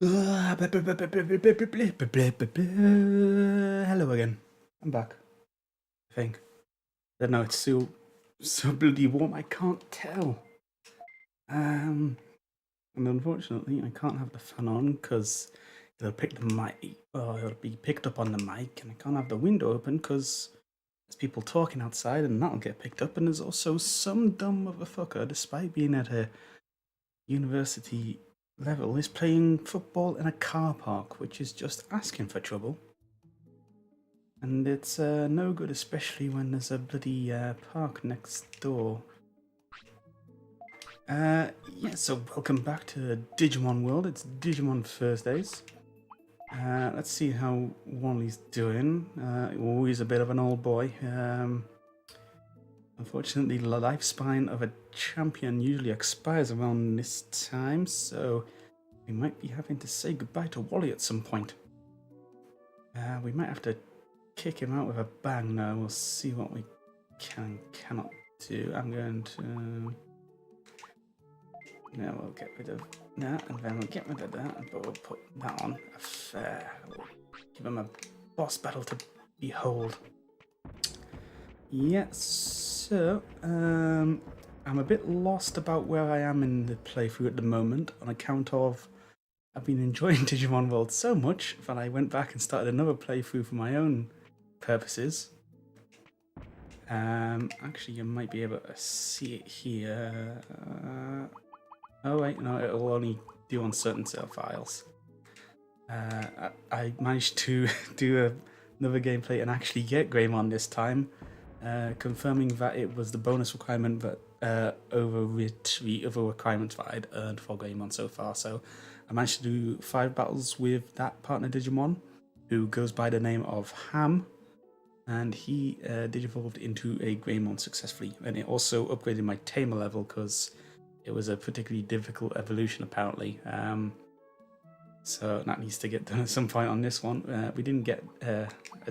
Hello again. I'm back. I think. I don't know. It's so bloody warm. I can't tell. And unfortunately, I can't have the fan on because it'll pick the mic. Or it'll be picked up on the mic, and I can't have the window open because there's people talking outside, and that'll get picked up. And there's also some dumb motherfucker, despite being at a university level, is playing football in a car park, which is just asking for trouble. And it's no good, especially when there's a bloody park next door. Yeah, so welcome back to Digimon World. It's Digimon Thursdays. Let's see how Wally's doing. Always a bit of an old boy. Unfortunately, the lifespan of a champion usually expires around this time, so we might be having to say goodbye to Wally at some point. We might have to kick him out with a bang now. We'll see what we cannot do. I'm going to... Yeah, we'll get rid of that, and then we'll get rid of that, but we'll put that on a fair. We'll give him a boss battle to behold. Yeah, so I'm a bit lost about where I am in the playthrough at the moment on account of I've been enjoying Digimon World so much that I went back and started another playthrough for my own purposes. Actually, you might be able to see it here. Oh wait, no, it'll only do on certain save files. I managed to do another gameplay and actually get Greymon this time, confirming that it was the bonus requirement that overwrit the other requirements that I'd earned for Greymon so far. So I managed to do 5 battles with that partner Digimon, who goes by the name of Ham, and he digivolved into a Greymon successfully. And it also upgraded my Tamer level because it was a particularly difficult evolution apparently. So that needs to get done at some point on this one. We didn't get a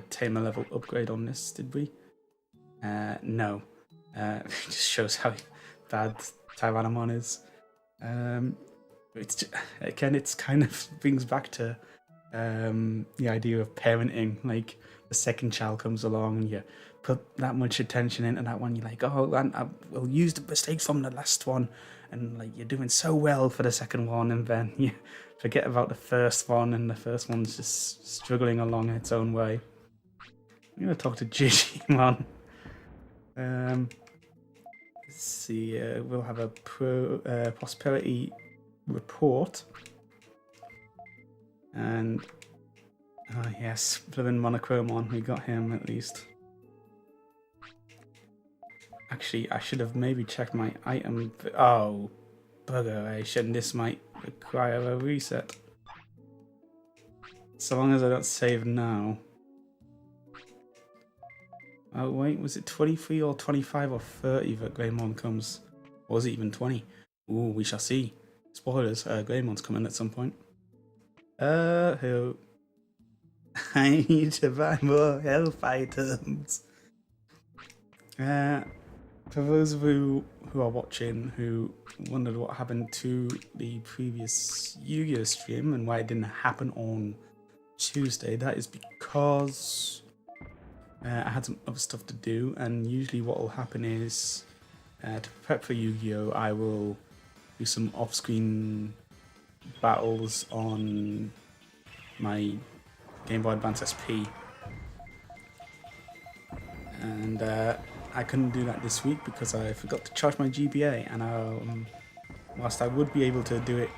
Tamer level upgrade on this, did we? No. It just shows how bad Tyrannomon is. It's just, again, it's kind of brings back to the idea of parenting. Like the second child comes along and you put that much attention into that one. You're like, oh, I will use the mistakes from the last one, and like you're doing so well for the second one, and then you forget about the first one, and the first one's just struggling along its own way. I'm gonna talk to Digimon. Let's see. We'll have a prosperity report, and yes, Flippin' Monochromon. We got him at least. Actually, I should have maybe checked my item. Oh, buggeration. This might require a reset. So long as I don't save now. Oh, wait, was it 23 or 25 or 30 that Greymon comes? Or was it even 20? Ooh, we shall see. Spoilers, Greymon's coming at some point. Who? I need to buy more health items. For those of you who are watching who wondered what happened to the previous Yu-Gi-Oh stream and why it didn't happen on Tuesday, that is because I had some other stuff to do, and usually what will happen is to prep for Yu-Gi-Oh I will do some off-screen battles on my Game Boy Advance SP, and I couldn't do that this week because I forgot to charge my GBA, and whilst I would be able to do it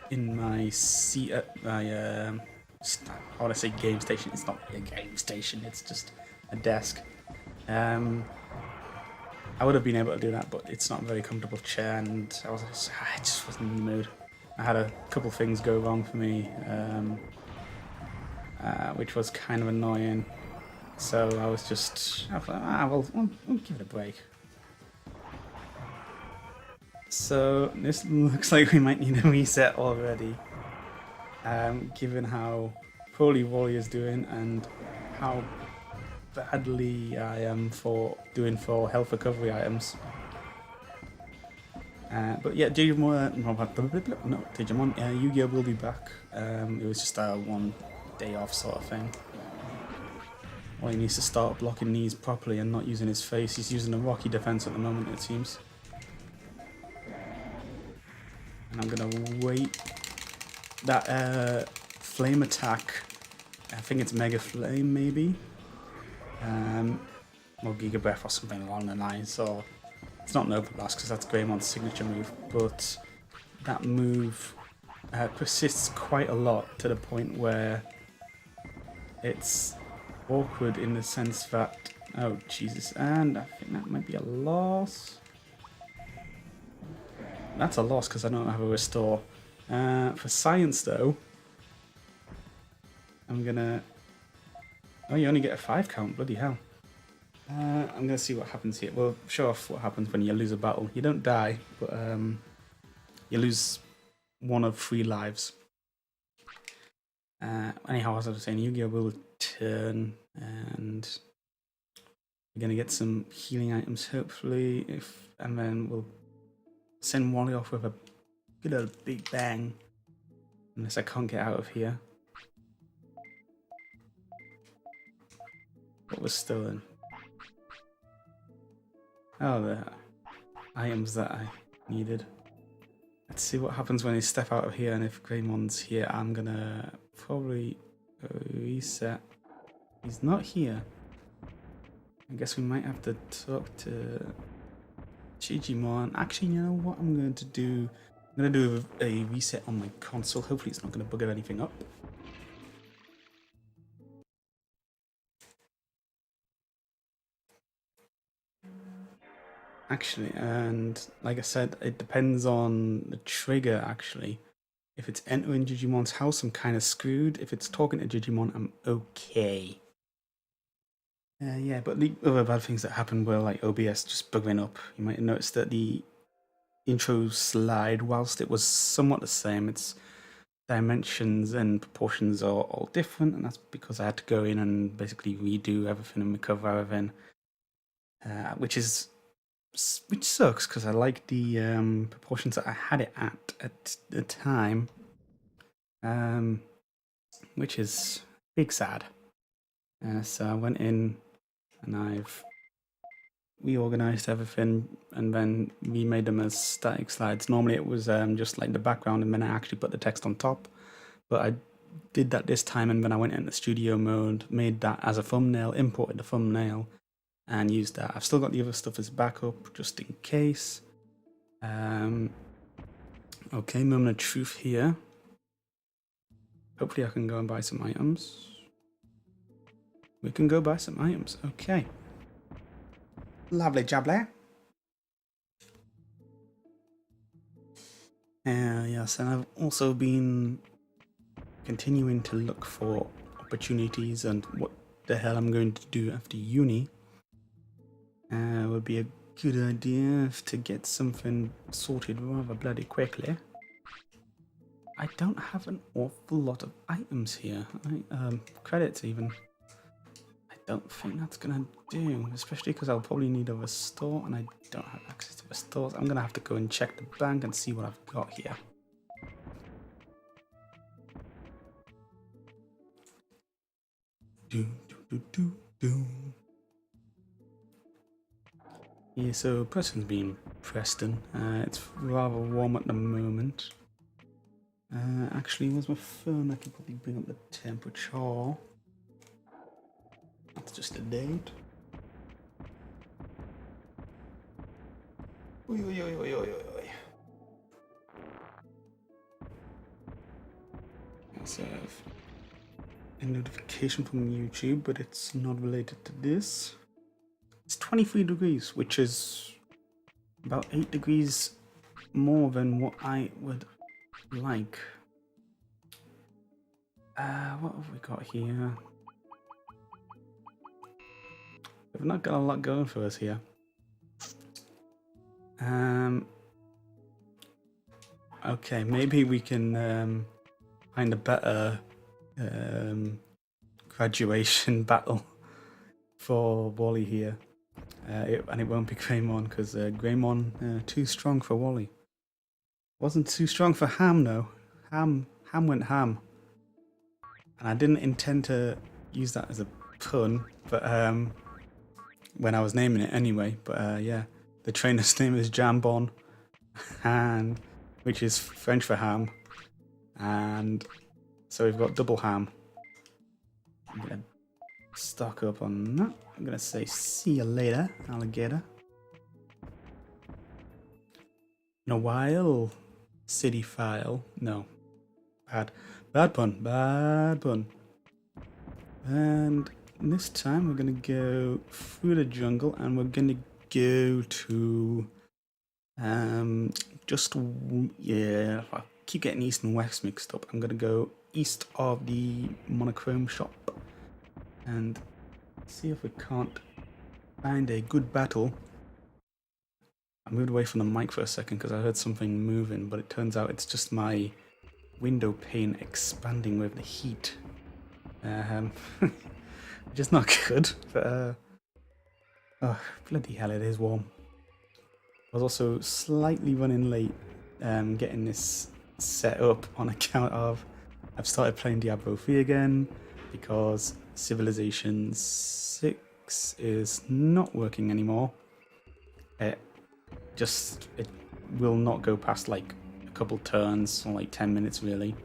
in my I want to say game station. It's not a game station, it's just a desk. I would have been able to do that, but it's not a very comfortable chair, and I just wasn't in the mood. I had a couple things go wrong for me, which was kind of annoying. So I thought, we'll give it a break. So this looks like we might need a reset already, given how poorly Wally is doing and how badly I am for doing for health recovery items. But yeah, Digimon, no, Digimon, Yu-Gi-Oh will be back. It was just a 1 day off sort of thing. Well, he needs to start blocking these properly and not using his face. He's using a rocky defense at the moment, it seems. And I'm gonna wait. That flame attack, I think it's Mega Flame maybe, or Giga Breath or something along the lines. So it's not an Overblast because that's Greymon's signature move, but that move persists quite a lot to the point where it's awkward in the sense that, oh Jesus, and I think that might be a loss. That's a loss because I don't have a restore. For science though, I'm gonna, oh, you only get a 5 count, bloody hell. I'm gonna see what happens here. Well, show off what happens when you lose a battle. You don't die, but you lose 1 of 3 lives. Anyhow, as I was saying, Yu-Gi-Oh will turn, and we're gonna get some healing items hopefully, and then we'll send Wally off with a good old big bang, unless I can't get out of here. What was stolen? Oh, the items that I needed. Let's see what happens when I step out of here, and if Greymon's here, I'm gonna probably reset. He's not here. I guess we might have to talk to Digimon. Actually, you know what I'm going to do? I'm going to do a reset on my console. Hopefully it's not going to bugger anything up. Actually, and like I said, it depends on the trigger actually. If it's entering Digimon's house, I'm kind of screwed. If it's talking to Digimon, I'm okay. Yeah, but the other bad things that happened were like OBS just buggering up. You might have noticed that the intro slide, whilst it was somewhat the same, its dimensions and proportions are all different, and that's because I had to go in and basically redo everything and recover everything, which sucks because I like the proportions that I had it at the time, which is big sad. So I went in and I've reorganized everything and then remade them as static slides. Normally it was just like the background and then I actually put the text on top, but I did that this time, and then I went into studio mode, made that as a thumbnail, imported the thumbnail and used that. I've still got the other stuff as backup just in case. Okay, moment of truth here. Hopefully I can go and buy some items. We can go buy some items. Okay. Lovely jubbly. Yes, and I've also been continuing to look for opportunities and what the hell I'm going to do after uni. Would be a good idea to get something sorted rather bloody quickly. I don't have an awful lot of items here. Credits even. I don't think that's gonna do, especially because I'll probably need a restore and I don't have access to restores. I'm gonna have to go and check the bank and see what I've got here. Yeah, so person's been Preston. It's rather warm at the moment. Actually, where's my phone? I can probably bring up the temperature. That's just a date. Oi, oi, oi, oi, oi, oi. I also have a notification from YouTube, but it's not related to this. It's 23 degrees, which is about 8 degrees more than what I would like. What have we got here? We've not got a lot going for us here. Okay, maybe we can find a better graduation battle for Wally here. And it won't be Greymon because Greymon too strong for Wally. Wasn't too strong for ham though. Ham went ham. And I didn't intend to use that as a pun, but when I was naming it anyway. But yeah, the trainer's name is Jambon, and which is French for ham. And so we've got double ham. I'm gonna stock up on that. I'm gonna say see you later, alligator. In a while, city file. No, bad pun. And this time we're gonna go through the jungle and we're gonna go to yeah, I keep getting east and west mixed up. I'm gonna go east of the monochrome shop and see if we can't find a good battle. I moved away from the mic for a second because I heard something moving, but it turns out it's just my window pane expanding with the heat. Which is not good, but oh, bloody hell, it is warm. I was also slightly running late getting this set up on account of I've started playing Diablo 3 again because Civilization 6 is not working anymore. It will not go past like a couple turns or like 10 minutes really.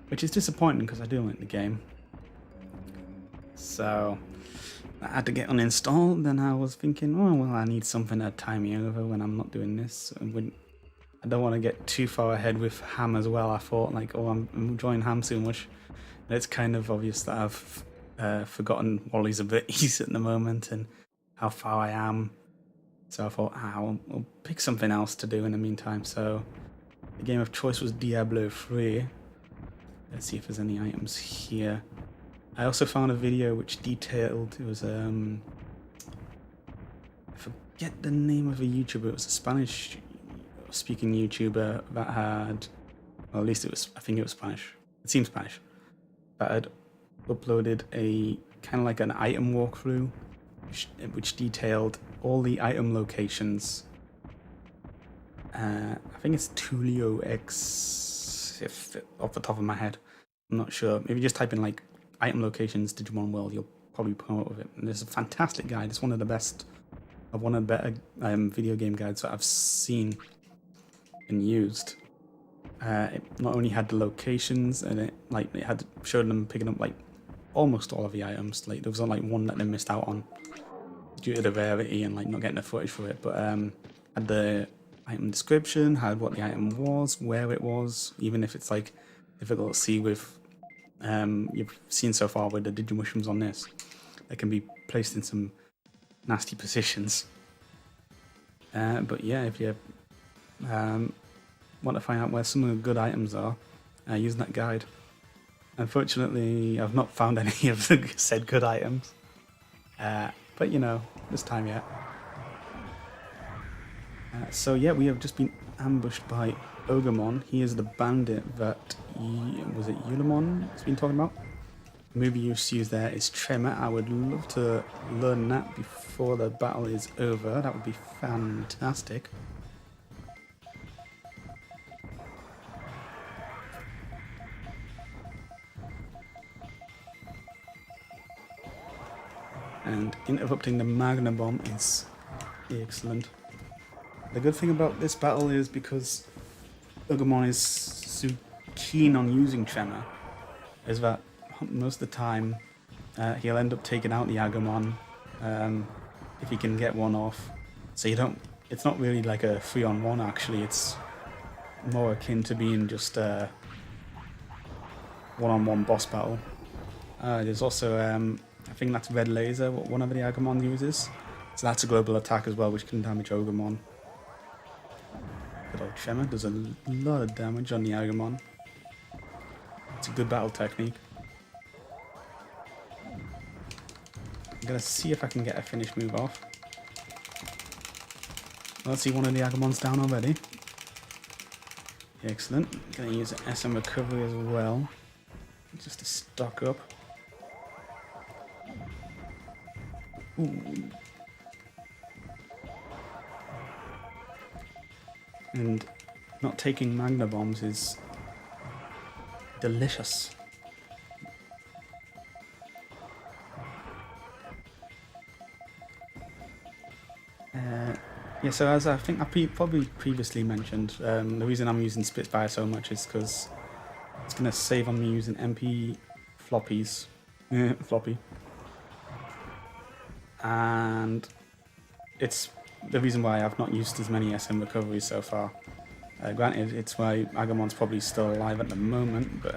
Which is disappointing because I do like the game. So I had to get uninstalled. Then I was thinking, oh well, I need something to tie me over when I'm not doing this. I don't want to get too far ahead with ham as well. I thought like, oh, I'm enjoying ham so much. And it's kind of obvious that I've forgotten Wally's abilities at the moment and how far I am. So I thought, I'll pick something else to do in the meantime. So the game of choice was Diablo 3. Let's see if there's any items here. I also found a video which detailed, it was I forget the name of a YouTuber, it was a Spanish speaking YouTuber that had, well at least I think it was Spanish, it seems Spanish, that had uploaded a kind of like an item walkthrough which detailed all the item locations. I think it's Tulio X, if off the top of my head, I'm not sure. Maybe just type in like item locations Digimon World, you'll probably come up with it. And it's a fantastic guide. It's one of the better video game guides that I've seen and used. It not only had the locations and it had showed them picking up like almost all of the items. Like there was like one that they missed out on due to the rarity and like not getting the footage for it. But had the item description, had what the item was, where it was, even if it's like difficult to see with you've seen so far with the Digimushrooms on this. They can be placed in some nasty positions. But yeah, if you want to find out where some of the good items are, use that guide. Unfortunately, I've not found any of the said good items. But you know, this time yet. So yeah, we have just been ambushed by Ogremon. He is the bandit that was it Ulamon has been talking about. The move you use there is Tremor. I would love to learn that before the battle is over. That would be fantastic. And interrupting the Magna Bomb is excellent. The good thing about this battle is because Ogremon is so keen on using Tremor, is that most of the time he'll end up taking out the Agumon if he can get one off. So it's not really like a 3-on-1 actually, it's more akin to being just a 1-on-1 boss battle. There's also, I think that's Red Laser, what one of the Agumon uses. So that's a global attack as well, which can damage Ogremon. Good old Tremor does a lot of damage on the Agumon. It's a good battle technique. I'm gonna see if I can get a finish move off. Let's see, one of the Agumon's down already. Excellent. Gonna use an SM recovery as well, just to stock up. Ooh. and not taking Magna Bombs is delicious. Yeah, so as I think I probably previously mentioned, the reason I'm using Spitfire so much is because it's going to save on me using MP floppies. Floppy. And it's the reason why I've not used as many SM recoveries so far. Granted, it's why Agamon's probably still alive at the moment, but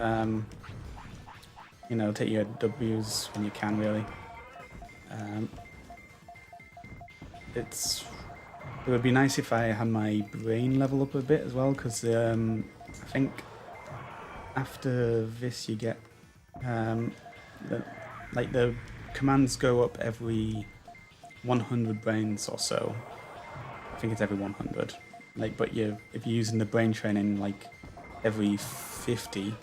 you know, take your Ws when you can, really. It would be nice if I had my brain level up a bit as well, because I think after this you get the commands go up every 100 brains or so. I think it's every 100. But if you're using the brain training like every 50,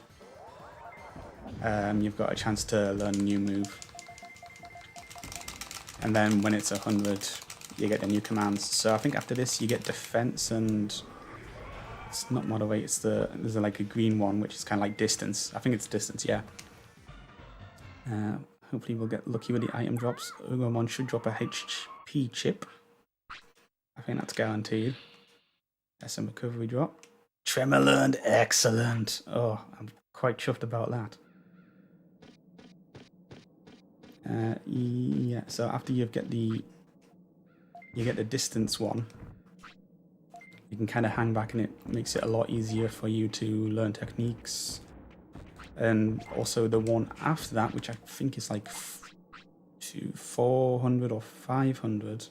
you've got a chance to learn a new move. And then when it's 100, you get the new commands. So I think after this you get defense, and it's not model weight. There's like a green one which is kind of like distance. I think it's distance, yeah. Hopefully we'll get lucky with the item drops. Ugomon should drop a HP chip. I think that's guaranteed. SM recovery drop. Tremor learned, excellent. Oh, I'm quite chuffed about that. Yeah, so after you get the distance one, you can kind of hang back, and it makes it a lot easier for you to learn techniques. And also the one after that, which I think is like 400 or 500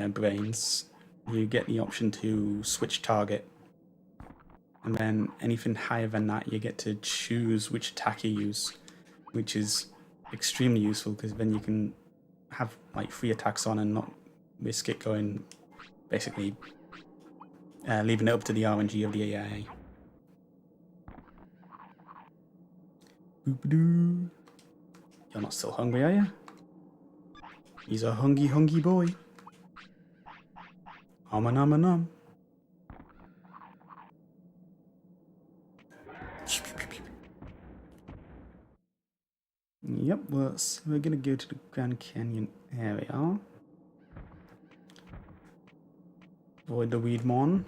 brains, you get the option to switch target. And then anything higher than that, you get to choose which attack you use, which is extremely useful, because then you can have like 3 attacks on and not risk it going, basically leaving it up to the RNG of the AI. Boop-a-doo. You're not still hungry, are you? He's a hungry boy. Nom. Yep, well, so we're gonna go to the Grand Canyon area. Avoid the Weedmon.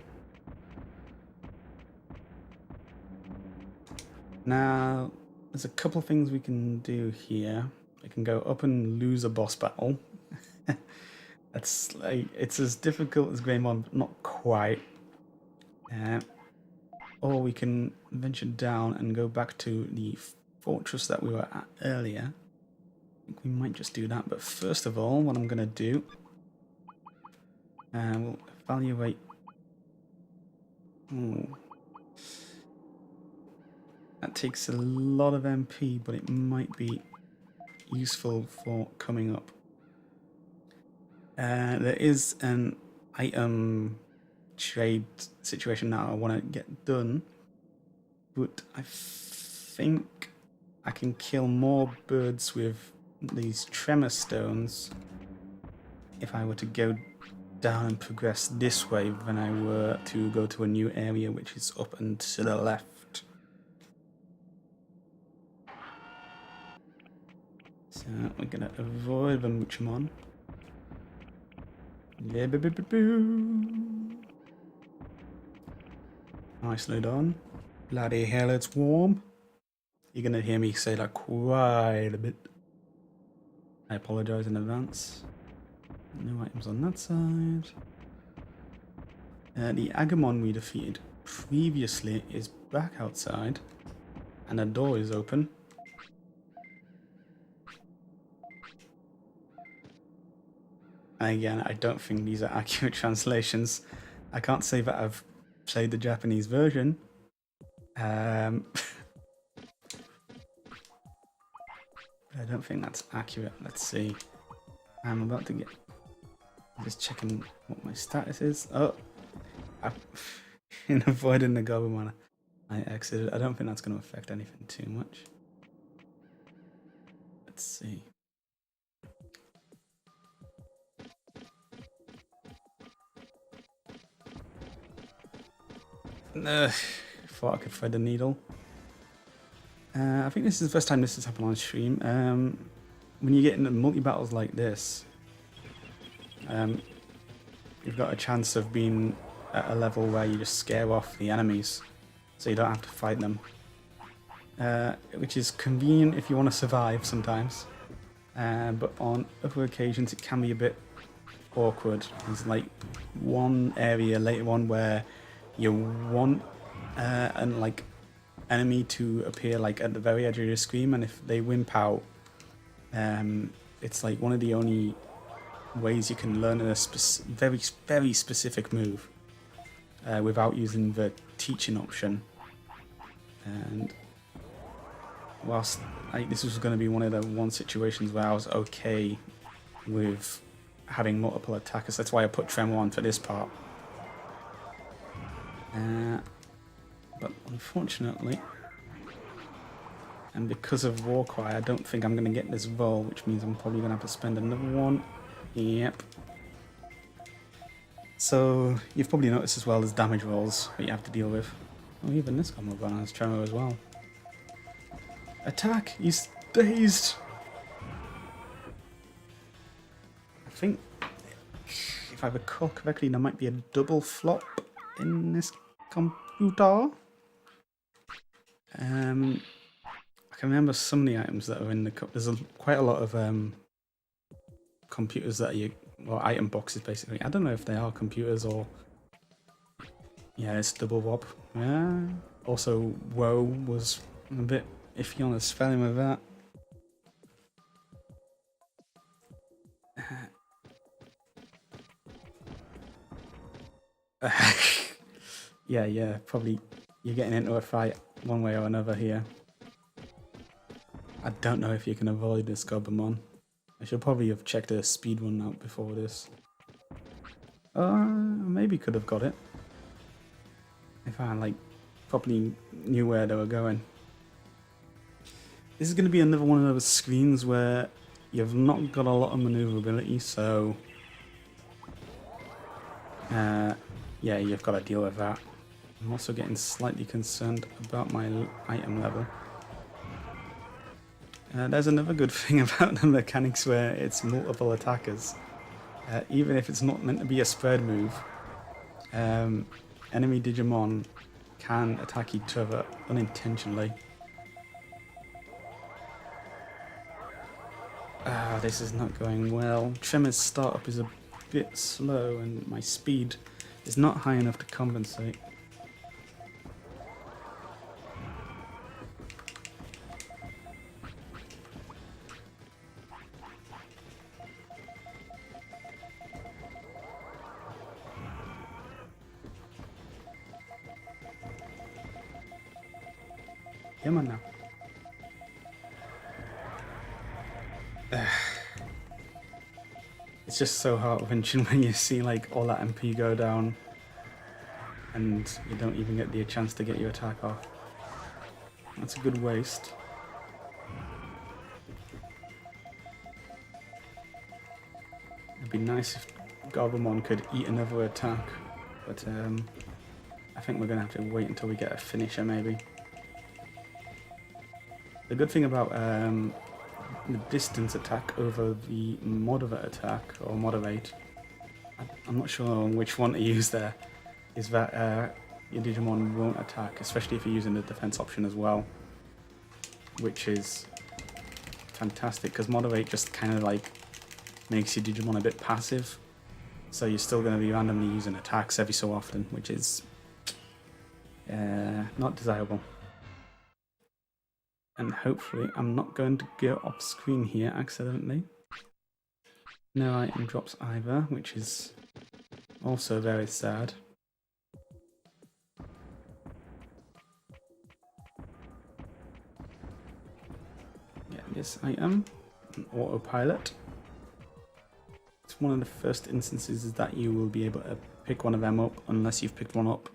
Now, there's a couple of things we can do here. I can go up and lose a boss battle. That's like, it's as difficult as Game 1, but not quite. Or we can venture down and go back to the fortress that we were at earlier. I think we might just do that, but first of all, what I'm going to do, we'll evaluate. That takes a lot of MP, but it might be useful for coming up. There is an item trade situation that I want to get done, but I think I can kill more birds with these tremor stones if I were to go down and progress this way than I were to go to a new area which is up and to the left. So we're gonna avoid the Muchimon. Nicely done. Bloody hell, it's warm. You're gonna hear me say that quite a bit. I apologise in advance. No items on that side. The Agumon we defeated previously is back outside, and the door is open. And again, I don't think these are accurate translations. I can't say that I've played the Japanese version. But I don't think that's accurate. Let's see. I'm about to get... just checking what my status is. Oh! In avoiding the Gobumon, I exited. I don't think that's going to affect anything too much. Let's see. Thought I could thread the needle. I think this is the first time this has happened on stream. When you get into multi-battles like this, you've got a chance of being at a level where you just scare off the enemies, so you don't have to fight them. Which is convenient if you want to survive sometimes. But on other occasions it can be a bit awkward. There's like one area later on where you want an like enemy to appear like at the very edge of your screen, and if they wimp out, it's like one of the only ways you can learn a very specific move without using the teaching option. And whilst this was going to be one of the situations where I was okay with having multiple attackers, that's why I put Tremor on for this part. But unfortunately, and because of Warcry, I don't think I'm going to get this roll, which means I'm probably going to have to spend another one. Yep. So you've probably noticed as well there's damage rolls that you have to deal with. Oh, even this combo gun has Tremor as well. Attack! He's dazed! I think, if I recall correctly, there might be a double flop in this computer. I can remember some of the items that are in the... There's quite a lot of computers that are... Or item boxes, basically. I don't know if they are computers or... Yeah, it's double wop. Yeah. Also, woe was a bit iffy on the spelling with that. Yeah, probably you're getting into a fight one way or another here. I don't know if you can avoid this Gobamon. I should probably have checked a speed run out before this. Maybe could have got it. If I like properly knew where they were going. This is going to be another one of those screens where you've not got a lot of maneuverability, so yeah, you've got to deal with that. I'm also getting slightly concerned about my item level. There's another good thing about the mechanics where it's multiple attackers. Even if it's not meant to be a spread move, enemy Digimon can attack each other unintentionally. This is not going well. Tremor's startup is a bit slow and my speed is not high enough to compensate. Come on now. It's just so heart-wrenching when you see like all that MP go down and you don't even get the chance to get your attack off. That's a good waste. It'd be nice if Garbamon could eat another attack, but I think we're gonna have to wait until we get a finisher maybe. The good thing about the distance attack over the moderate attack, or moderate, I'm not sure on which one to use there, is that your Digimon won't attack, especially if you're using the defense option as well, which is fantastic because moderate just kind of like makes your Digimon a bit passive, so you're still going to be randomly using attacks every so often, which is not desirable. And hopefully I'm not going to go off screen here accidentally. No item drops either, which is also very sad. Get this item, an autopilot. It's one of the first instances that you will be able to pick one of them up unless you've picked one up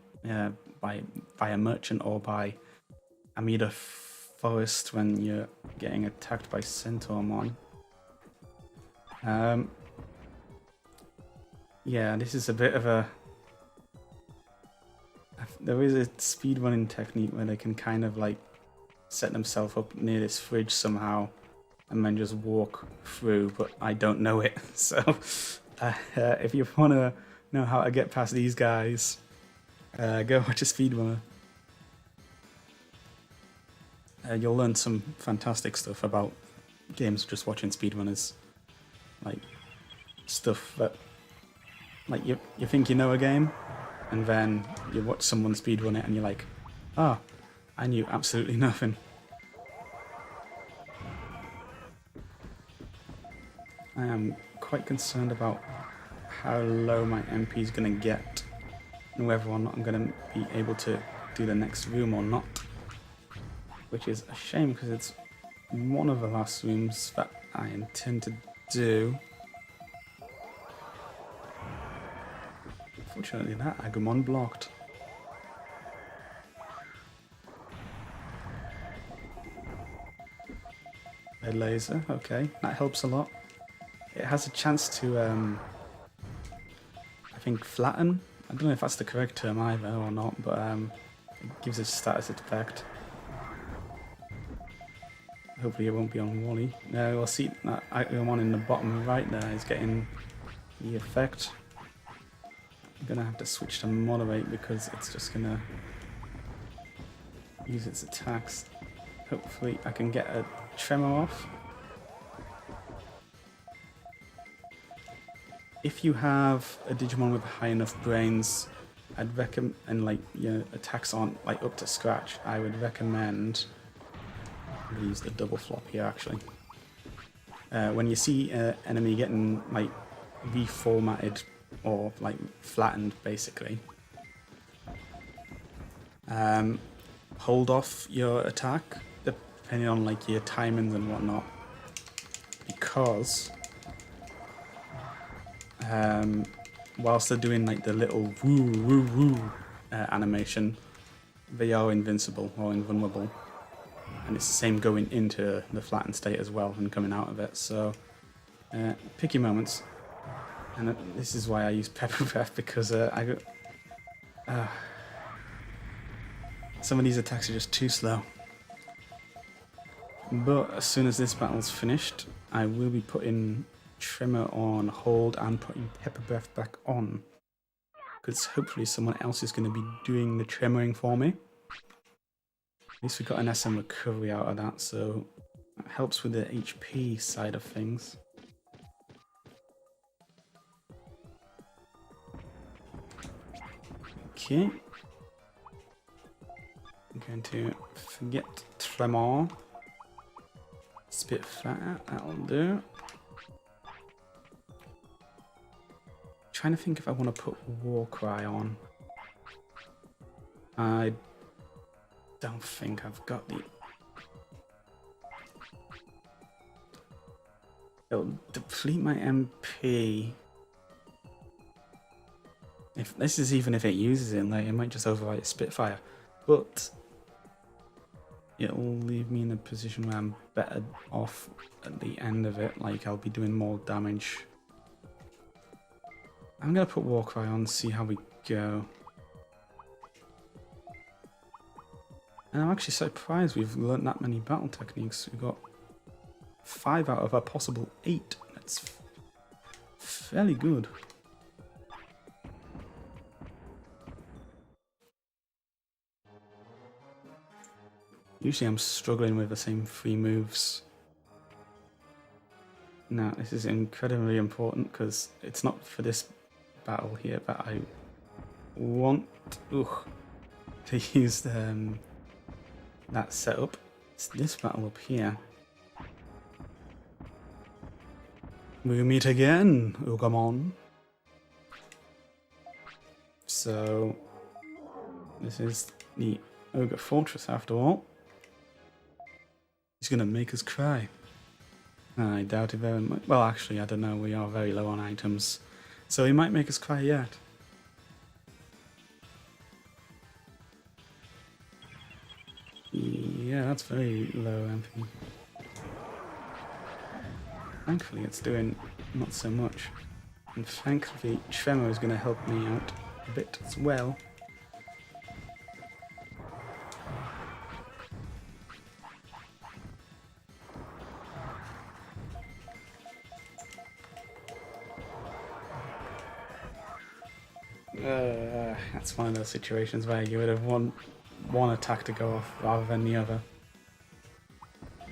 by a merchant or by Amida Forest when you're getting attacked by Centaurmon. Yeah, this is a bit of a there is a speedrunning technique where they can kind of like set themselves up near this fridge somehow and then just walk through, but I don't know it. So if you want to know how to get past these guys, go watch a speedrunner. You'll learn some fantastic stuff about games just watching speedrunners. Like, stuff that, like, you think you know a game, and then you watch someone speedrun it and you're like, oh, I knew absolutely nothing. I am quite concerned about how low my MP is going to get, and whether or not I'm going to be able to do the next room or not. Which is a shame, because it's one of the last rooms that I intend to do. Unfortunately, that Agumon blocked. Red laser, okay, that helps a lot. It has a chance to, I think, flatten. I don't know if that's the correct term either or not, but it gives it status effect. Hopefully it won't be on Wally. We'll see that Agumon in the bottom right there is getting the effect. I'm gonna have to switch to moderate because it's just gonna use its attacks. Hopefully I can get a tremor off. If you have a Digimon with high enough brains, I'd recommend, and like your attacks aren't like up to scratch, I would recommend. I'll use the double flop here actually. When you see an enemy getting like reformatted or like flattened basically, hold off your attack depending on like your timings and whatnot, because whilst they're doing like the little woo woo woo animation, they are invincible or invulnerable. And it's the same going into the flattened state as well and coming out of it. So pick your moments. And this is why I use Pepper Breath, because some of these attacks are just too slow. But as soon as this battle's finished, I will be putting Tremor on hold and putting Pepper Breath back on. Because hopefully someone else is going to be doing the tremoring for me. At least we got an SM recovery out of that, so that helps with the HP side of things. Okay. I'm going to forget Tremor. Spit fat, that'll do. Trying to think if I want to put Warcry on. I don't think I've got the... It'll deplete my MP. If this is even if it uses it, like, it might just override Spitfire. But it'll leave me in a position where I'm better off at the end of it. Like, I'll be doing more damage. I'm gonna put Warcry on, see how we go. And I'm actually surprised we've learnt that many battle techniques. We've got 5 out of a possible 8. That's fairly good. Usually I'm struggling with the same 3 moves. Now this is incredibly important because it's not for this battle here, but I want to use that setup. It's this battle up here. We meet again, Ugamon. So this is the Ogre Fortress after all. He's gonna make us cry. I doubt it very much. Well, actually, I don't know. We are very low on items, so he might make us cry yet. Yeah, that's very low MP. Thankfully, it's doing not so much. And thankfully, Tremor is going to help me out a bit as well. That's one of those situations where you would have want one attack to go off rather than the other.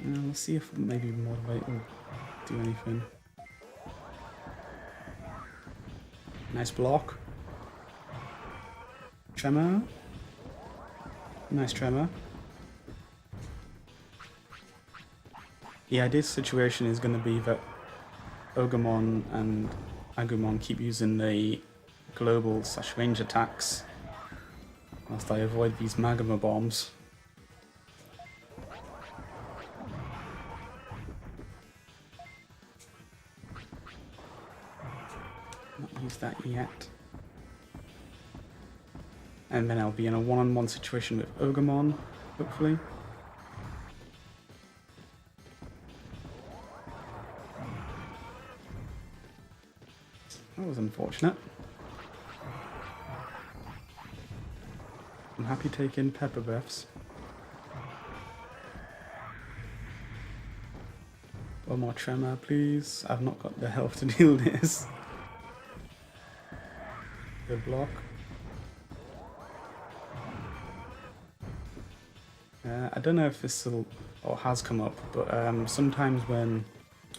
We'll see if maybe Motivate will do anything. Nice block. Tremor. Nice tremor. The ideal situation is going to be that Ogremon and Agumon keep using the global / range attacks whilst I avoid these magma bombs. Not use that yet. And then I'll be in a one-on-one situation with Ogremon, hopefully. That was unfortunate. I'm happy taking pepper breaths. One more tremor, please. I've not got the health to deal with this. Good block. I don't know if this will or has come up, but sometimes when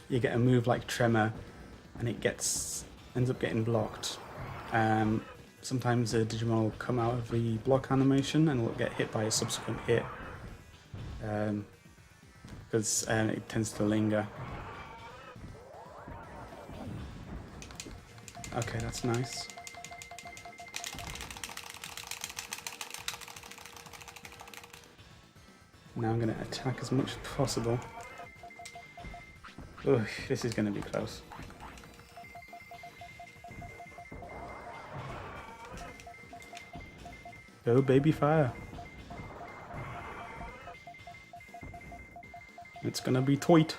you get a move like Tremor and it ends up getting blocked, sometimes the Digimon will come out of the block animation and will get hit by a subsequent hit, because it tends to linger. Okay, that's nice. Now I'm going to attack as much as possible. Ugh, this is going to be close. Go baby fire. It's going to be tight.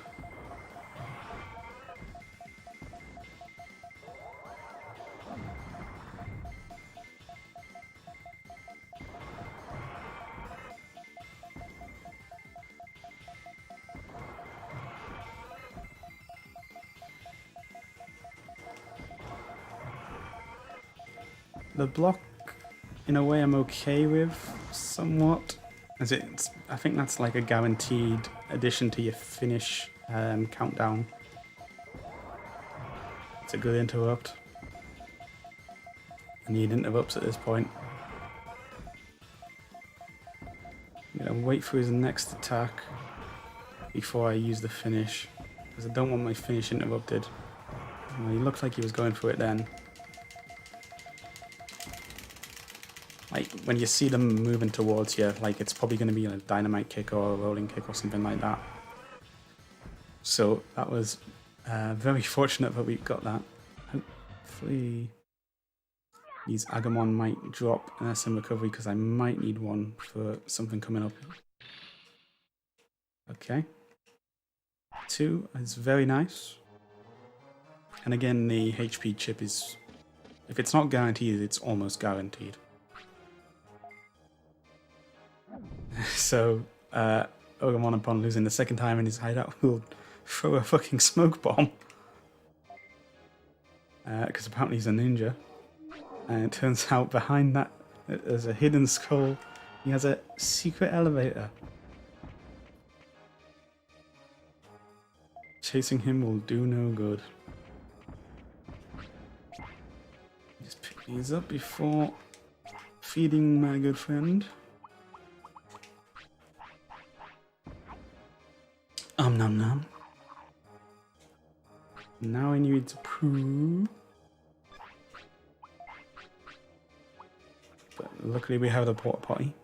The block, in a way, I'm okay with, somewhat, as I think that's like a guaranteed addition to your finish countdown. It's a good interrupt. I need interrupts at this point. I'm gonna wait for his next attack before I use the finish, because I don't want my finish interrupted. Well, he looked like he was going for it then. Like, when you see them moving towards you, like, it's probably going to be a dynamite kick or a rolling kick or something like that. So, that was very fortunate that we got that. Hopefully, these Agumon might drop some recovery, because I might need one for something coming up. Okay. 2 is very nice. And again, the HP chip is, if it's not guaranteed, it's almost guaranteed. So, Ogremon, upon losing the second time in his hideout, will throw a fucking smoke bomb. Because apparently he's a ninja. And it turns out behind that, there's a hidden skull. He has a secret elevator. Chasing him will do no good. Just pick these up before feeding my good friend. Nom nom. Now I need to poo. But luckily we have the porta potty.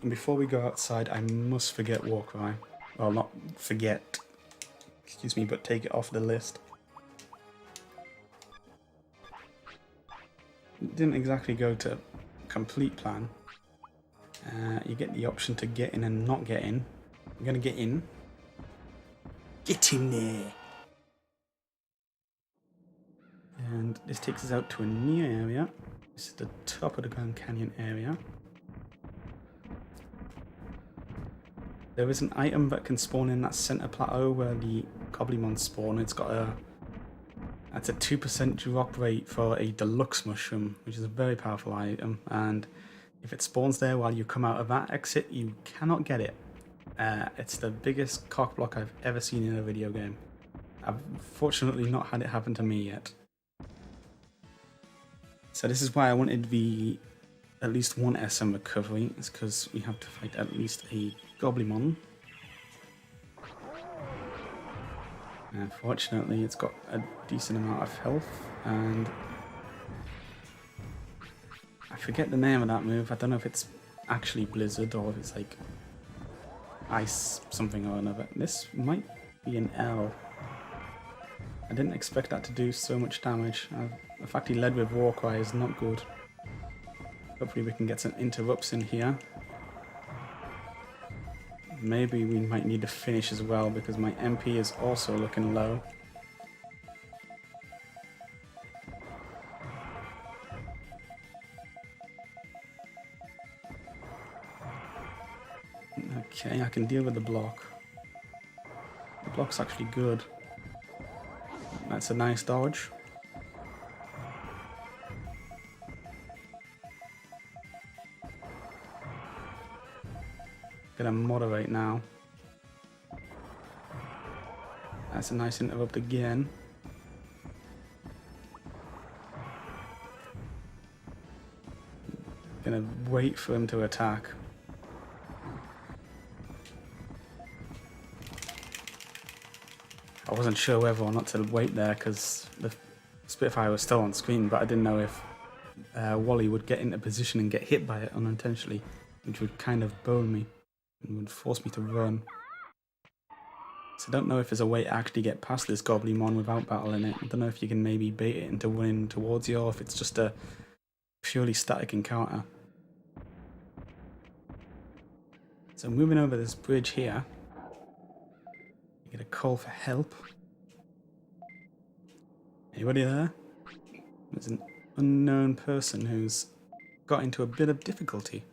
And before we go outside, I must forget Warcry. Well, not forget, excuse me, but take it off the list. It didn't exactly go to complete plan. You get the option to get in and not get in. I'm gonna get in. Get in there! And this takes us out to a new area. This is the top of the Grand Canyon area. There is an item that can spawn in that center plateau where the Goblins spawn. It's got That's a 2% drop rate for a deluxe mushroom, which is a very powerful item, and if it spawns there while you come out of that exit, you cannot get it. It's the biggest cockblock I've ever seen in a video game. I've fortunately not had it happen to me yet. So this is why I wanted at least one SM recovery, is because we have to fight at least a Goblimon. Fortunately, it's got a decent amount of health, and I forget the name of that move. I don't know if it's actually Blizzard or if it's like Ice something or another. This might be an L. I didn't expect that to do so much damage. The fact he led with Warcry is not good. Hopefully we can get some interrupts in here. Maybe we might need to finish as well because my MP is also looking low. Okay, I can deal with the block. The block's actually good. That's a nice dodge. Gonna moderate now. That's a nice interrupt again. Gonna wait for him to attack. I wasn't sure whether or not to wait there because the Spitfire was still on screen, but I didn't know if Wally would get into position and get hit by it unintentionally, which would kind of bone me and would force me to run. So I don't know if there's a way to actually get past this Goblimon without battling it. I don't know if you can maybe bait it into running towards you or if it's just a purely static encounter. So moving over this bridge here, you get a call for help. Anybody there? There's an unknown person who's got into a bit of difficulty.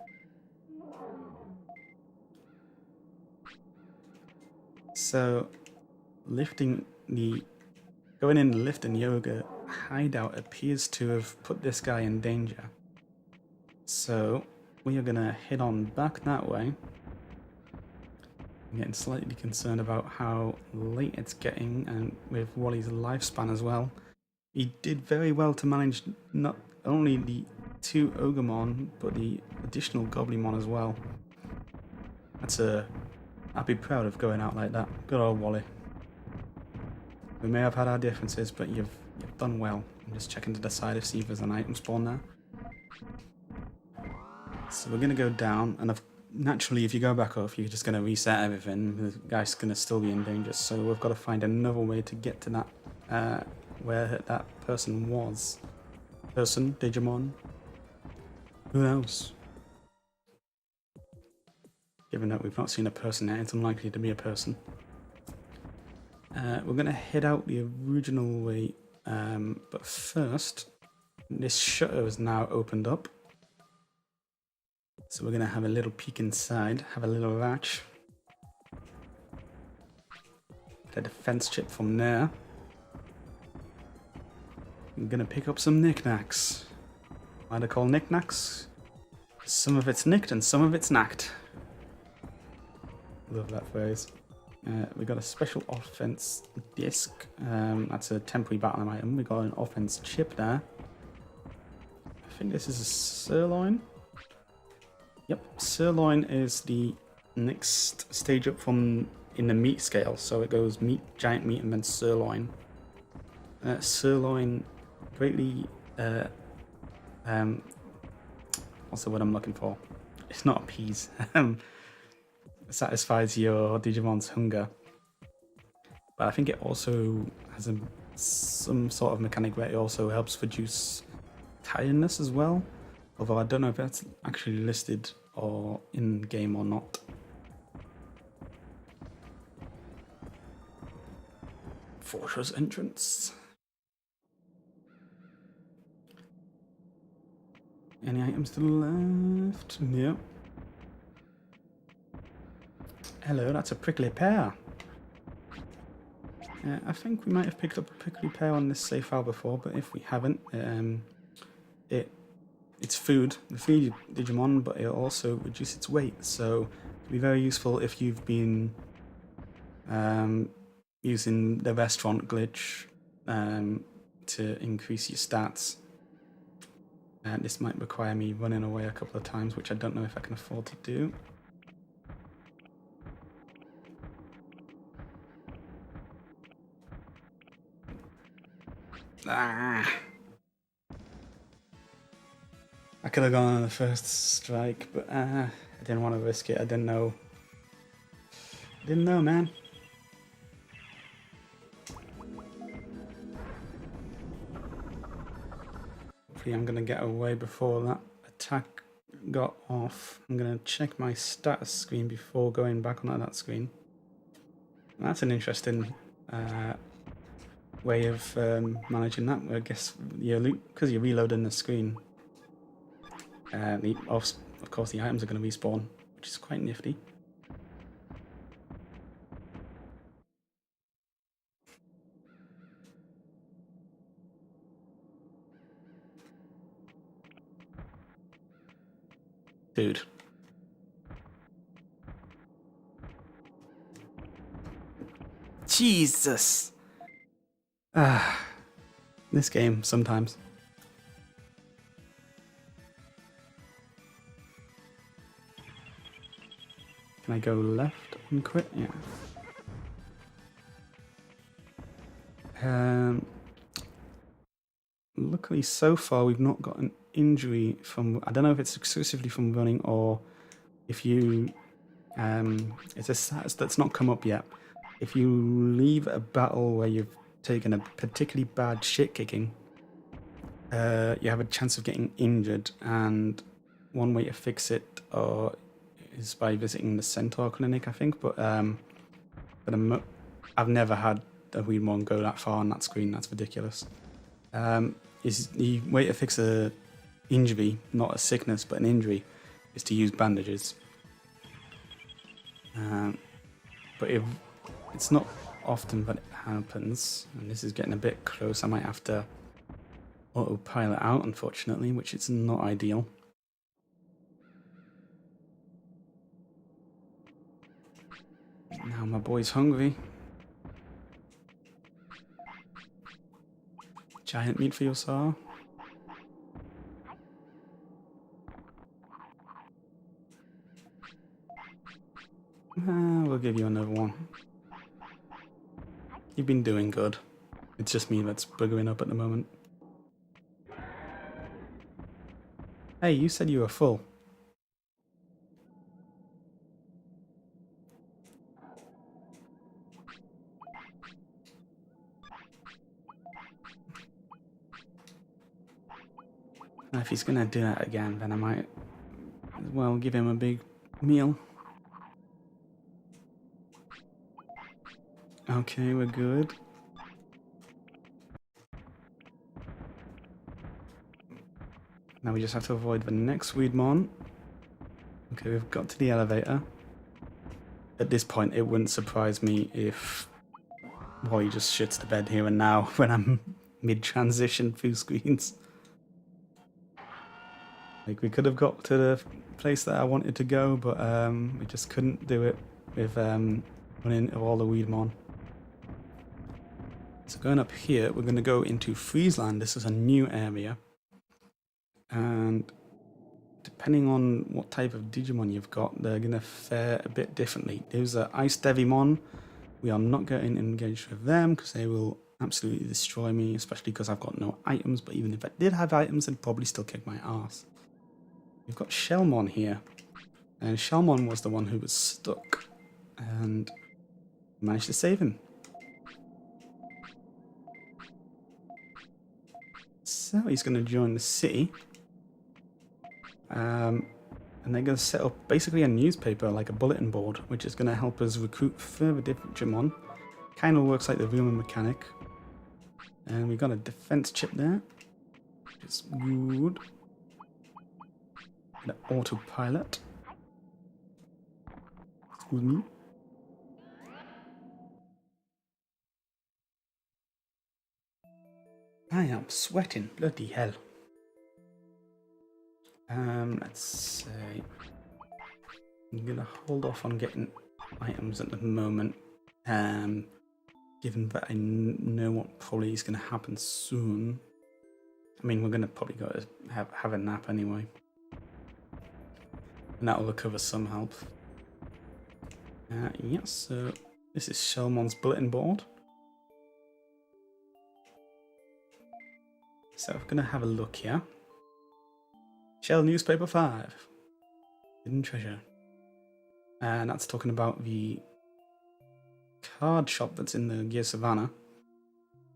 So, going in the lift and yoga hideout appears to have put this guy in danger. So, we are going to head on back that way. I'm getting slightly concerned about how late it's getting, and with Wally's lifespan as well. He did very well to manage not only the 2 Ogremon, but the additional Goblimon as well. I'd be proud of going out like that. Good old Wally. We may have had our differences, but you've done well. I'm just checking to the side to see if there's an item spawn there. So we're going to go down, and naturally if you go back up, you're just going to reset everything. The guy's going to still be in danger, so we've got to find another way to get to that, where that person was. Person? Digimon? Who knows? Given that we've not seen a person yet, it's unlikely to be a person. We're going to head out the original way, but first, this shutter is now opened up. So we're going to have a little peek inside, have a little watch. Get a defense chip from there. I'm going to pick up some knickknacks. Why do they call knickknacks? Some of it's nicked and some of it's knacked. Love that phrase. We got a special offense disc. That's a temporary battle item. We got an offense chip there. I think this is a sirloin. Yep, sirloin is the next stage up from in the meat scale. So it goes meat, giant meat, and then sirloin. Sirloin greatly what's the word I'm looking for? It's not appease. Satisfies your Digimon's hunger. But I think it also has some sort of mechanic where it also helps reduce tiredness as well. Although I don't know if that's actually listed or in game or not. Fortress entrance. Any items to the left? Yep. Hello, that's a prickly pear. I think we might have picked up a prickly pear on this save file before, but if we haven't, it's food. The feed Digimon, but it also reduces its weight, so it'll be very useful if you've been using the restaurant glitch to increase your stats. And this might require me running away a couple of times, which I don't know if I can afford to do. Ah! I could have gone on the first strike, but I didn't want to risk it. I didn't know. Didn't know, man. Hopefully I'm going to get away before that attack got off. I'm going to check my status screen before going back on that screen. That's an interesting way of managing that. I guess because you're reloading the screen, of course the items are going to respawn, which is quite nifty. Dude. Jesus! This game, sometimes. Can I go left and quit? Yeah. Luckily, so far, we've not got an injury from... I don't know if it's exclusively from running or if you... it's a status that's not come up yet. If you leave a battle where you've taken a particularly bad shit kicking, you have a chance of getting injured, and one way to fix it is by visiting the Centaur Clinic, I think, but I've never had a Weedmon go that far on that screen. That's ridiculous. Is the way to fix a injury, not a sickness, but an injury, is to use bandages. But it's not often that it happens, and this is getting a bit close. I might have to autopilot out, unfortunately, which is not ideal. Now my boy's hungry. Giant meat for your saw. We'll give you another one. You've been doing good. It's just me that's buggering up at the moment. Hey, you said you were full. And if he's gonna do that again, then I might as well give him a big meal. Okay, we're good. Now we just have to avoid the next Weedmon. Okay, we've got to the elevator. At this point, it wouldn't surprise me if Wally just shits the bed here and now when I'm mid-transition through screens. Like, we could have got to the place that I wanted to go, but we just couldn't do it with running into all the Weedmon. So going up here, we're going to go into Friesland. This is a new area. And depending on what type of Digimon you've got, they're going to fare a bit differently. There's an Ice Devimon. We are not getting engaged with them because they will absolutely destroy me, especially because I've got no items. But even if I did have items, they'd probably still kick my ass. We've got Shellmon here. And Shellmon was the one who was stuck. And managed to save him. So he's going to join the city. And they're going to set up basically a newspaper, like a bulletin board, which is going to help us recruit further Digimon. Kind of works like the Roman mechanic. And we got a defense chip there, which is good. The autopilot. Excuse me. I am sweating, bloody hell. Let's say I'm gonna hold off on getting items at the moment. Given that I know what probably is gonna happen soon. I mean, we're gonna probably go to have a nap anyway, and that will recover some health. Yes, so this is Shelmon's bulletin board. So I'm gonna have a look here. Shell Newspaper 5. Hidden treasure. And that's talking about the card shop that's in the Gear Savannah.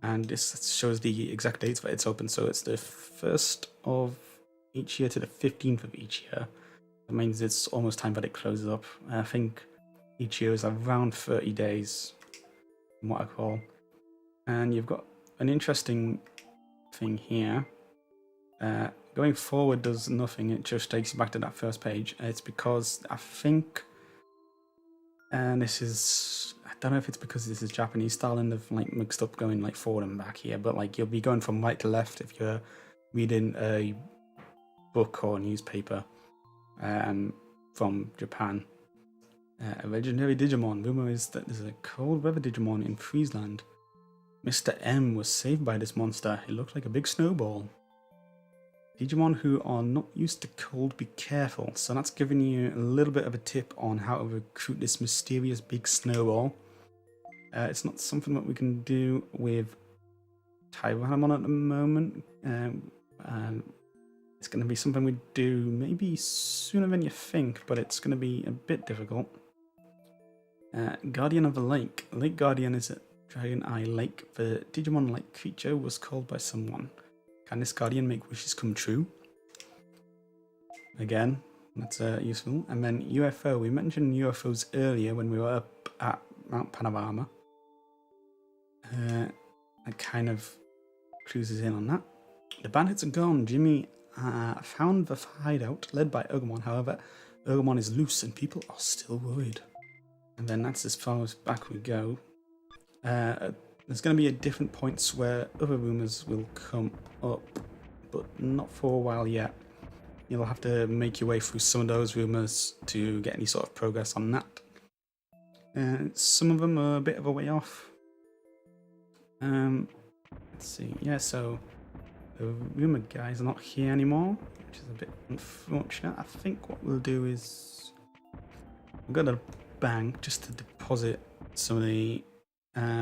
And this shows the exact dates that it's open. So it's the 1st of each year to the 15th of each year. That means it's almost time that it closes up. I think each year is around 30 days, from what I call. And you've got an interesting thing here. Going forward does nothing, it just takes you back to that first page. It's because I think, and this is, I don't know if it's because this is Japanese style and they've like mixed up going like forward and back here, but like you'll be going from right to left if you're reading a book or newspaper from Japan. A legendary Digimon. Rumor is that there's a cold weather Digimon in Friesland. Mr. M was saved by this monster. It looked like a big snowball. Digimon who are not used to cold, be careful. So that's giving you a little bit of a tip on how to recruit this mysterious big snowball. It's not something that we can do with Tyrannomon at the moment. It's going to be something we do maybe sooner than you think, but it's going to be a bit difficult. Guardian of the Lake. Lake Guardian is a Dragon Eye Lake. The Digimon-like creature was called by someone. Can this Guardian make wishes come true? Again, that's useful. And then UFO. We mentioned UFOs earlier when we were up at Mount Panorama. That kind of cruises in on that. The bandits are gone. Jimmy found the hideout led by Ogremon. However, Ogremon is loose and people are still worried. And then that's as far as back we go. There's going to be at different points where other rumours will come up, but not for a while yet. You'll have to make your way through some of those rumours to get any sort of progress on that. Some of them are a bit of a way off. Let's see, yeah, so the rumour guys are not here anymore, which is a bit unfortunate. I think what we'll do is we'll go to the bank just to deposit some of the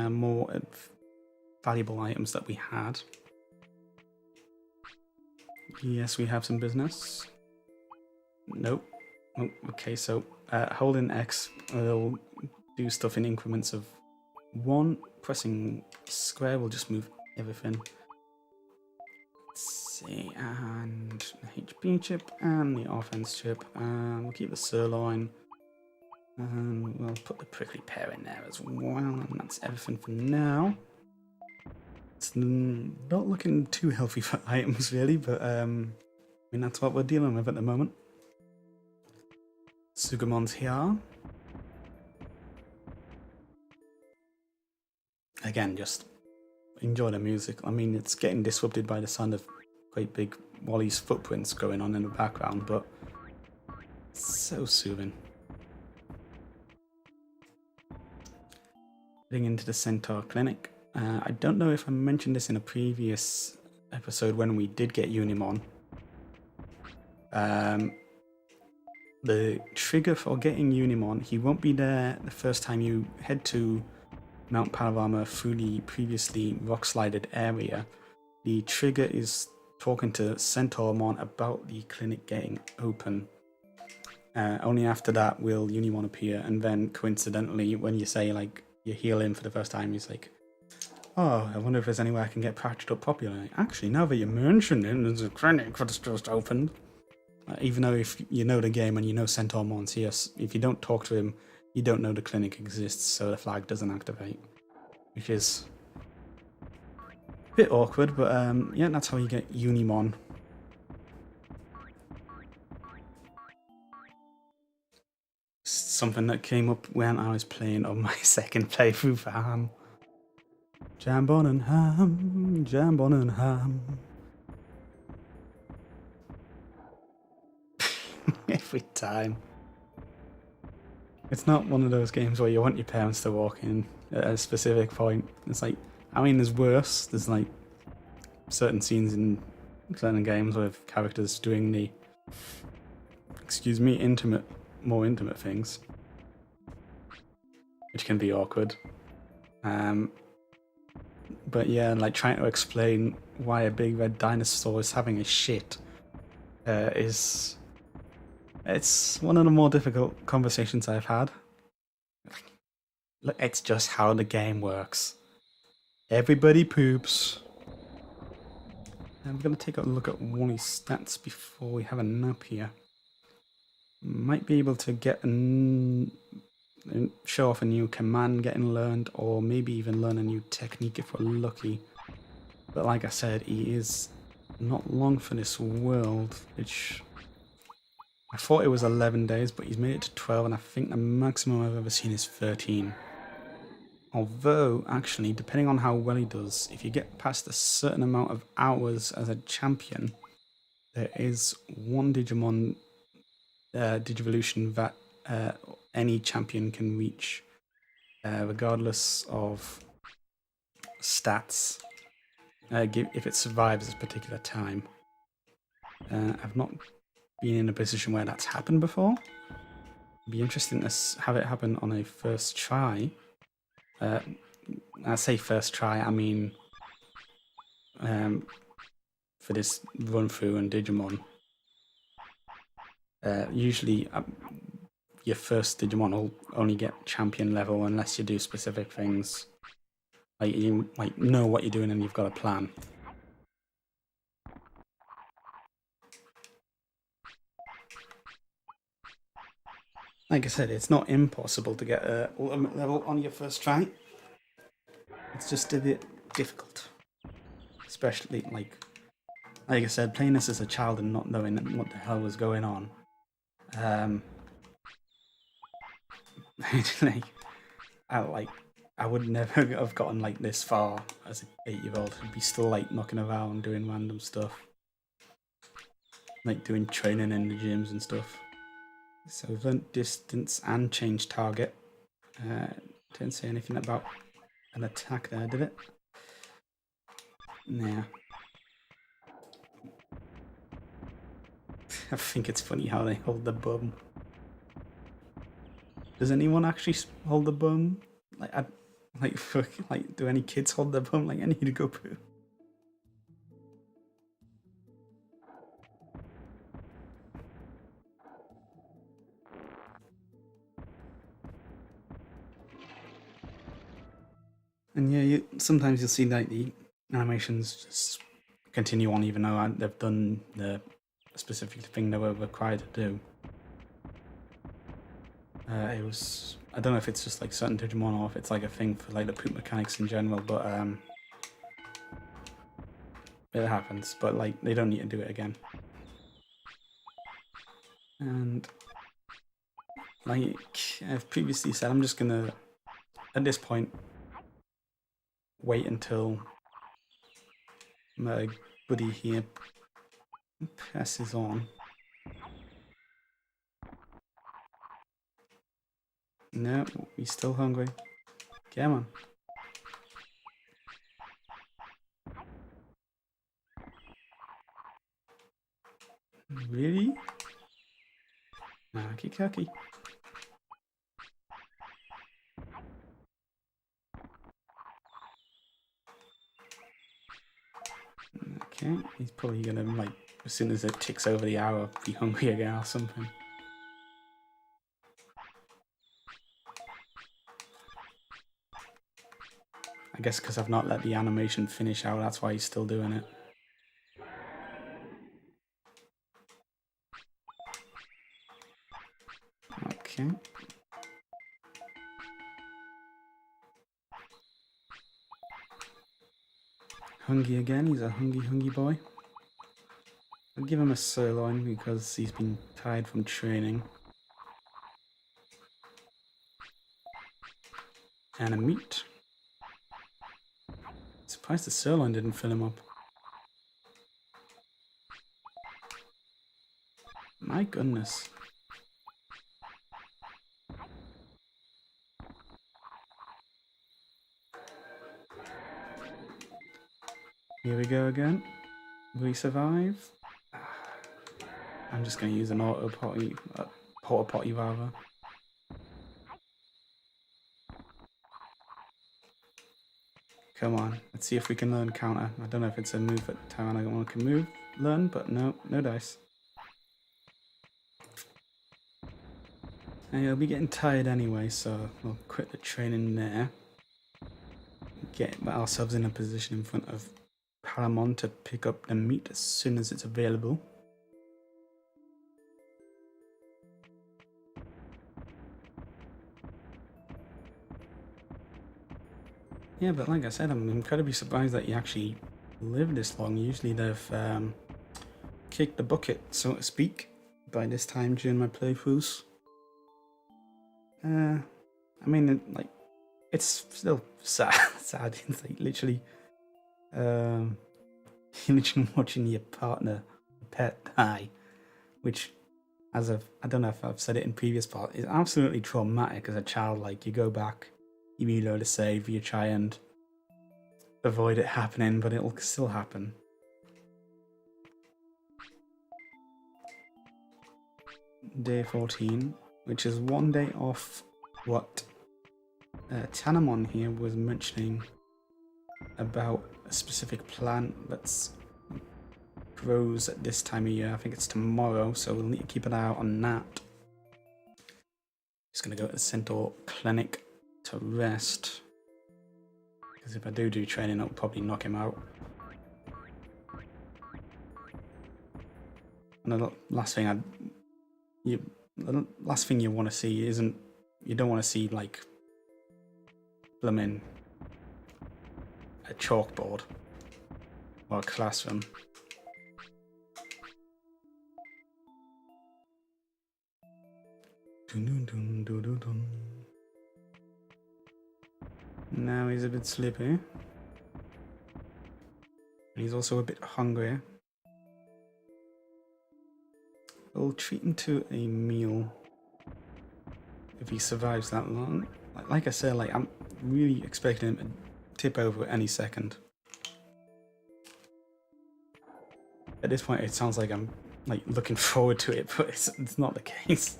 more valuable items that we had. Yes, we have some business. Nope. Oh, okay, so holding X will do stuff in increments of 1. Pressing square will just move everything. Let's see, and the HP chip and the offense chip. We'll keep the sirloin. We'll put the prickly pear in there as well, and that's everything for now. It's not looking too healthy for items really, but I mean that's what we're dealing with at the moment. Sugamon's here. Again, just enjoy the music. I mean, it's getting disrupted by the sound of great big Wally's footprints going on in the background, but it's so soothing. Heading into the Centaur Clinic. I don't know if I mentioned this in a previous episode when we did get Unimon. The trigger for getting Unimon, he won't be there the first time you head to Mount Panorama through the previously rock-slided area. The trigger is talking to Centaurmon about the clinic getting open. Only after that will Unimon appear, and then coincidentally when you say like you heal him for the first time, he's like, oh, I wonder if there's any way I can get patched up properly. Like, actually, now that you mention it, there's a clinic that's just opened. Even though if you know the game and you know Centaurmon's here, if you don't talk to him, you don't know the clinic exists, so the flag doesn't activate. Which is a bit awkward, but yeah, that's how you get Unimon. Something that came up when I was playing on my second playthrough for Ham. Jambon and ham, jambon and ham. Every time. It's not one of those games where you want your parents to walk in at a specific point. It's like, I mean, there's worse. There's like certain scenes in certain games with characters doing the, excuse me, more intimate things, which can be awkward. But yeah, like trying to explain why a big red dinosaur is having a shit it's one of the more difficult conversations I've had. Look, it's just how the game works. Everybody poops. I'm going to take a look at Wally's stats before we have a nap here. Might be able to get show off a new command getting learned, or maybe even learn a new technique if we're lucky. But like I said, he is not long for this world, which I thought it was 11 days, but he's made it to 12, and I think the maximum I've ever seen is 13. Although, actually, depending on how well he does, if you get past a certain amount of hours as a champion, there is one Digimon Digivolution that any champion can reach, regardless of stats, if it survives a particular time. I've not been in a position where that's happened before. It'd be interesting to have it happen on a first try. I say first try, I mean for this run through on Digimon. Usually your first Digimon will only get champion level unless you do specific things. Like you know what you're doing and you've got a plan. Like I said, it's not impossible to get a ultimate level on your first try. It's just a bit difficult. Especially, like I said, playing this as a child and not knowing what the hell was going on. I would never have gotten like this far as an 8-year-old. I'd be still like knocking around doing random stuff. Like doing training in the gyms and stuff. So we've learned distance and change target. Didn't say anything about an attack there, did it? Nah. I think it's funny how they hold the bum. Does anyone actually hold the bum? Do any kids hold their bum? Like, I need to go poo. And yeah, sometimes you'll see like the animations just continue on even though they've done the specific thing they were required to do. I don't know if it's just like certain Digimon or if it's like a thing for like the poop mechanics in general, but it happens. But like they don't need to do it again. And like I've previously said, I'm just gonna at this point wait until my buddy here passes on. No, he's still hungry. Come on. Really? Okie dokie. Okay, he's probably gonna like as soon as it ticks over the hour be hungry again or something. I guess because I've not let the animation finish out, that's why he's still doing it. Okay. Hungry again, he's a hungry boy. I'll give him a sirloin because he's been tired from training. And a meat. Surprised the sirloin didn't fill him up. My goodness. Here we go again. Will we survive? I'm just going to use an auto potty, porta potty rather. Come on, let's see if we can learn counter. I don't know if it's a move that Tyrannosaurus can learn, but no dice. And he'll be getting tired anyway, so we'll quit the training there. Get ourselves in a position in front of Paramon to pick up the meat as soon as it's available. Yeah, but like I said, I'm incredibly surprised that you actually lived this long. Usually they've kicked the bucket, so to speak, by this time during my playthroughs. I mean, it's still sad. Sad. It's like literally, you're literally watching your partner, pet, die, which, I don't know if I've said it in previous parts, is absolutely traumatic as a child. Like, you go back, you reload a save, you try and avoid it happening, but it'll still happen. Day 14, which is one day off what Tanamon here was mentioning about a specific plant that grows at this time of year. I think it's tomorrow, so we'll need to keep an eye out on that. Just gonna go to the Centaur Clinic to rest, because if I do training, I'll probably knock him out. And the last thing you want to see isn't, you don't want to see like blooming a chalkboard or a classroom. Now he's a bit sleepy. And he's also a bit hungry. We'll treat him to a meal if he survives that long. Like I said, like, I'm really expecting him to tip over at any second. At this point, it sounds like I'm like looking forward to it, but it's not the case.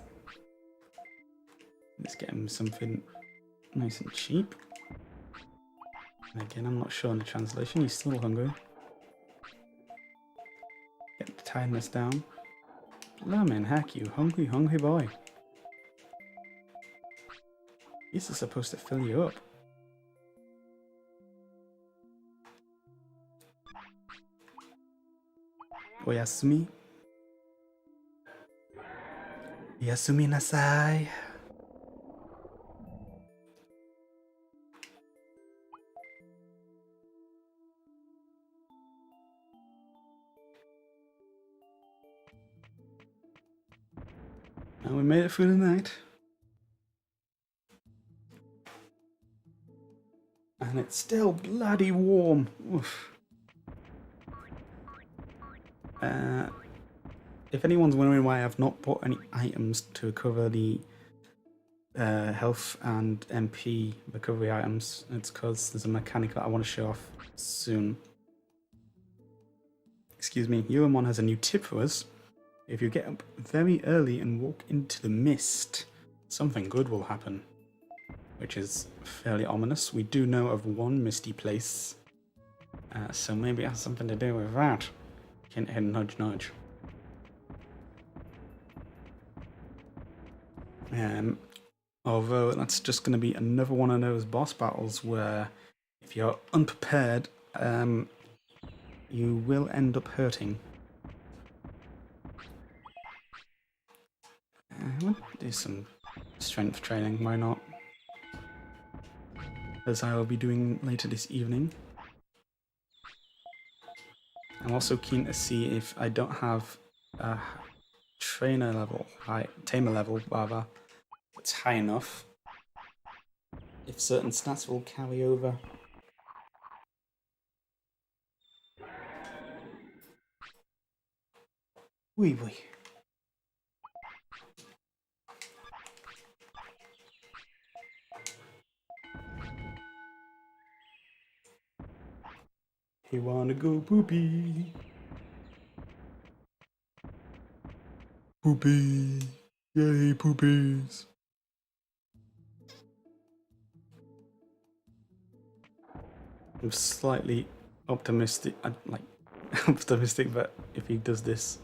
Let's get him something nice and cheap. And again, I'm not sure on the translation. He's still hungry. Get the tiredness down. Blimey, heck, you hungry boy. This is supposed to fill you up. Oyasumi. Yasumi nasai. And we made it through the night. And it's still bloody warm. Oof. If anyone's wondering why I've not bought any items to recover the health and MP recovery items, it's because there's a mechanic that I want to show off soon. Excuse me, Euromon has a new tip for us. If you get up very early and walk into the mist, something good will happen, which is fairly ominous. We do know of one misty place, so maybe it has something to do with that. Hint, hint, nudge, nudge. Although that's just going to be another one of those boss battles where if you're unprepared, you will end up hurting. I want to do some strength training, why not? As I will be doing later this evening. I'm also keen to see if I don't have a tamer level rather, it's high enough. If certain stats will carry over Wee wee. He wanna go poopy. Poopy. Yay, poopies. I'm slightly optimistic, optimistic, but if he does this,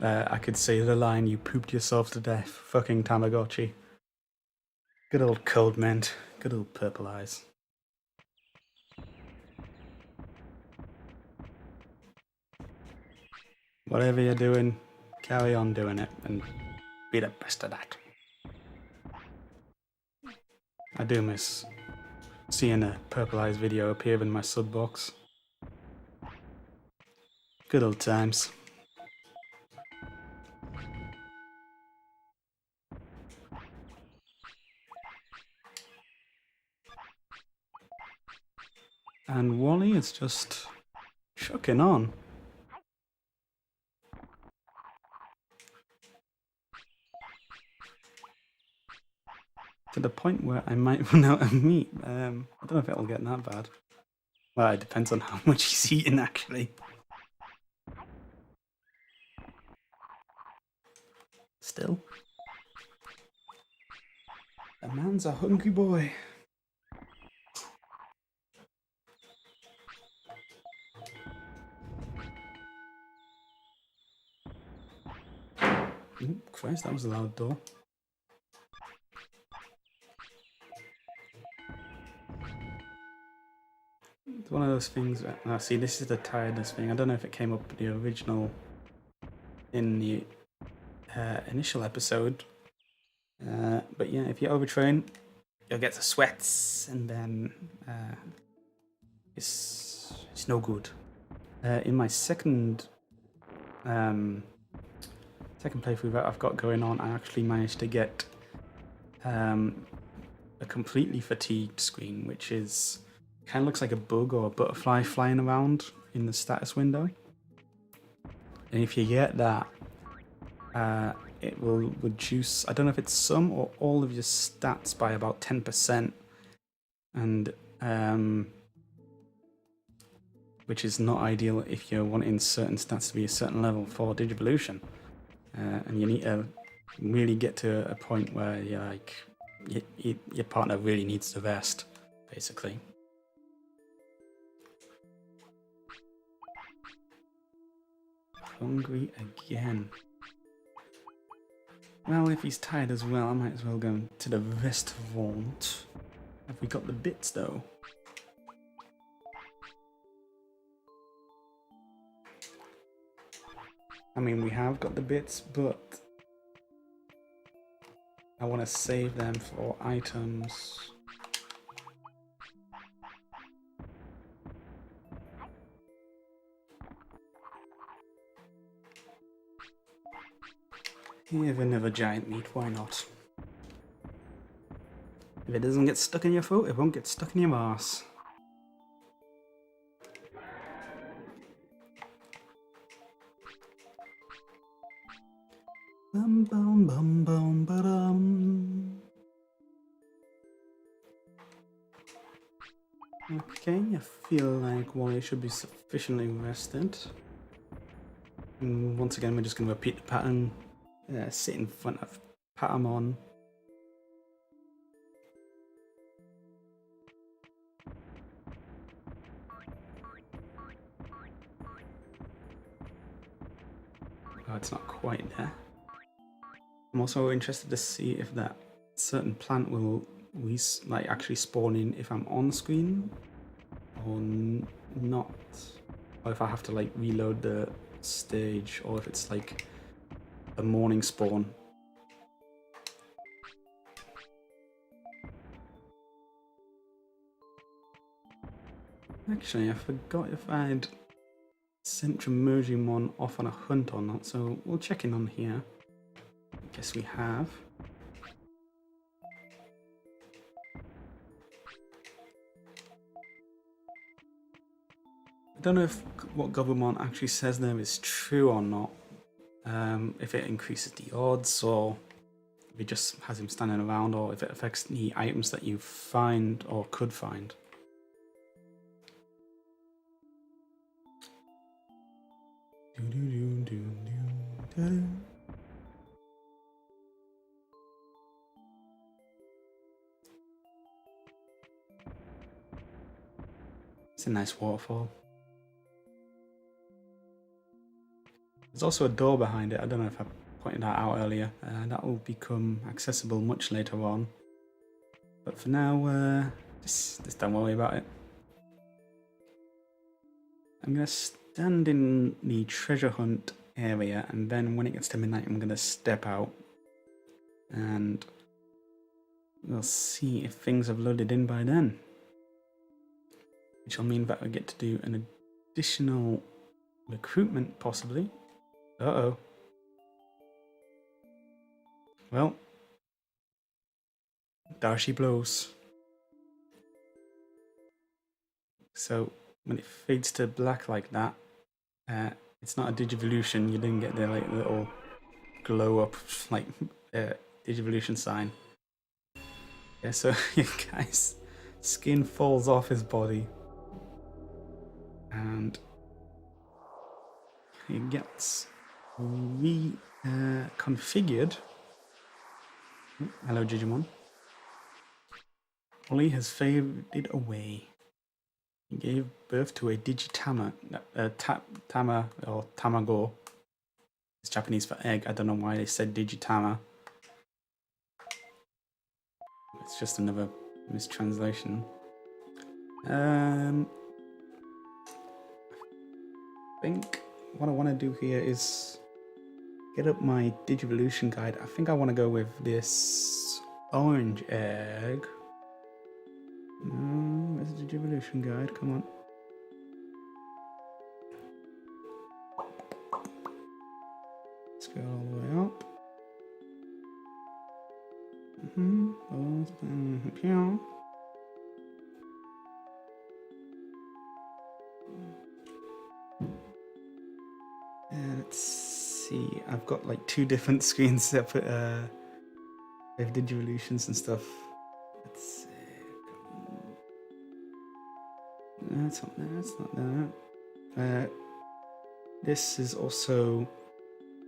I could say the line, "You pooped yourself to death, fucking Tamagotchi." Good old cold mint, good old purple eyes. Whatever you're doing, carry on doing it and be the best at that. I do miss seeing a purple eyes video appear in my sub box. Good old times. And Wally is just chucking on. To the point where I might run out of meat. I don't know if it'll get that bad. Well, it depends on how much he's eating, actually. Still. The man's a hungry boy. Oh, Christ, that was a loud door. It's one of those things where, see, this is the tiredness thing. I don't know if it came up in the original, in the initial episode. But yeah, if you overtrain, you'll get the sweats, and then it's no good. In my second playthrough that I've got going on, I actually managed to get a completely fatigued screen, which is kind of looks like a bug or a butterfly flying around in the status window. And if you get that, it will reduce, I don't know if it's some or all of your stats by about 10%, and which is not ideal if you're wanting certain stats to be a certain level for Digivolution. And you need to really get to a point where you're like, your partner really needs to rest, basically. Hungry again. Well, if he's tired as well, I might as well go to the restaurant. Have we got the bits, though? I mean, we have got the bits, but I want to save them for items. Have another giant meat, why not? If it doesn't get stuck in your throat, it won't get stuck in your ass. Bum bum bum bum ba-dum. Okay, I feel like Wally should be sufficiently rested. And once again, we're just going to repeat the pattern. Sit in front of Patamon. Oh, it's not quite there. I'm also interested to see if that certain plant will actually spawn in if I'm on screen or not, or if I have to like reload the stage, or if it's like a morning spawn. Actually, I forgot if I'd sent Junzuki off on a hunt or not, so we'll check in on here. I guess we have. don't know if what Gobumon actually says there is true or not. If it increases the odds, or if it just has him standing around, or if it affects the items that you find or could find. It's a nice waterfall. There's also a door behind it. I don't know if I pointed that out earlier. That will become accessible much later on. But for now, just don't worry about it. I'm going to stand in the treasure hunt area, and then when it gets to midnight, I'm going to step out. And we'll see if things have loaded in by then. Which will mean that I get to do an additional recruitment, possibly. Uh-oh. Well, there she blows. So when it fades to black like that, it's not a Digivolution. You didn't get the like little glow up like Digivolution sign. Yeah, so you guys, skin falls off his body, and he gets reconfigured. Hello, Digimon. Wally has faded away. He gave birth to a Digitama, Tama or Tamago. It's Japanese for egg. I don't know why they said Digitama. It's just another mistranslation. I think what I want to do here is get up my Digivolution guide. I think I want to go with this orange egg. Where's the Digivolution guide? Come on. Let's go all the way up. Let's see. I've got like 2 different screens separate with Digivolutions and stuff. Let's see. That's not there. That's not there. This is also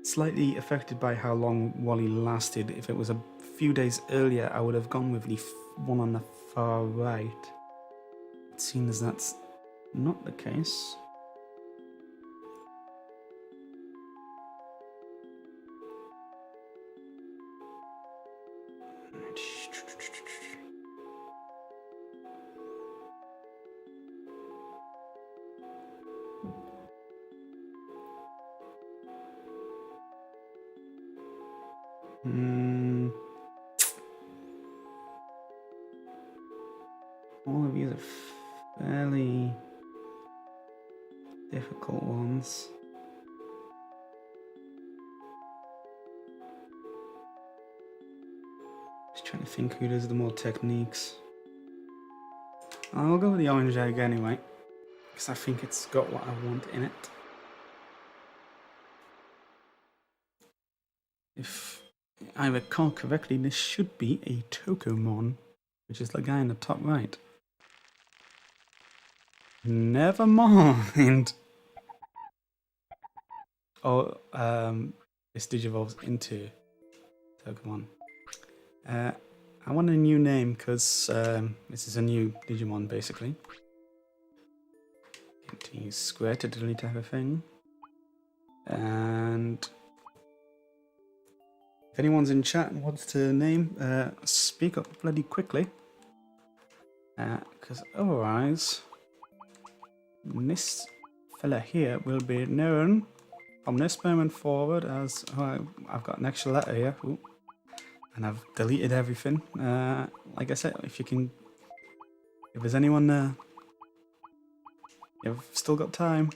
slightly affected by how long Wally lasted. If it was a few days earlier, I would have gone with the one on the far right. It seems that's not the case. All of these are fairly difficult ones. Just trying to think who does the more techniques. I'll go with the orange egg anyway, because I think it's got what I want in it. If I recall correctly, this should be a Tokomon, which is the guy in the top right. Never mind. Oh, this digivolves into Tokomon. I want a new name because this is a new Digimon basically. Continue square to delete everything. And if anyone's in chat and wants to name, speak up bloody quickly. Because otherwise, this fella here will be known from this moment forward as... Oh, I've got an extra letter here. Ooh. And I've deleted everything. Like I said, if you can... If there's anyone there, you've still got time.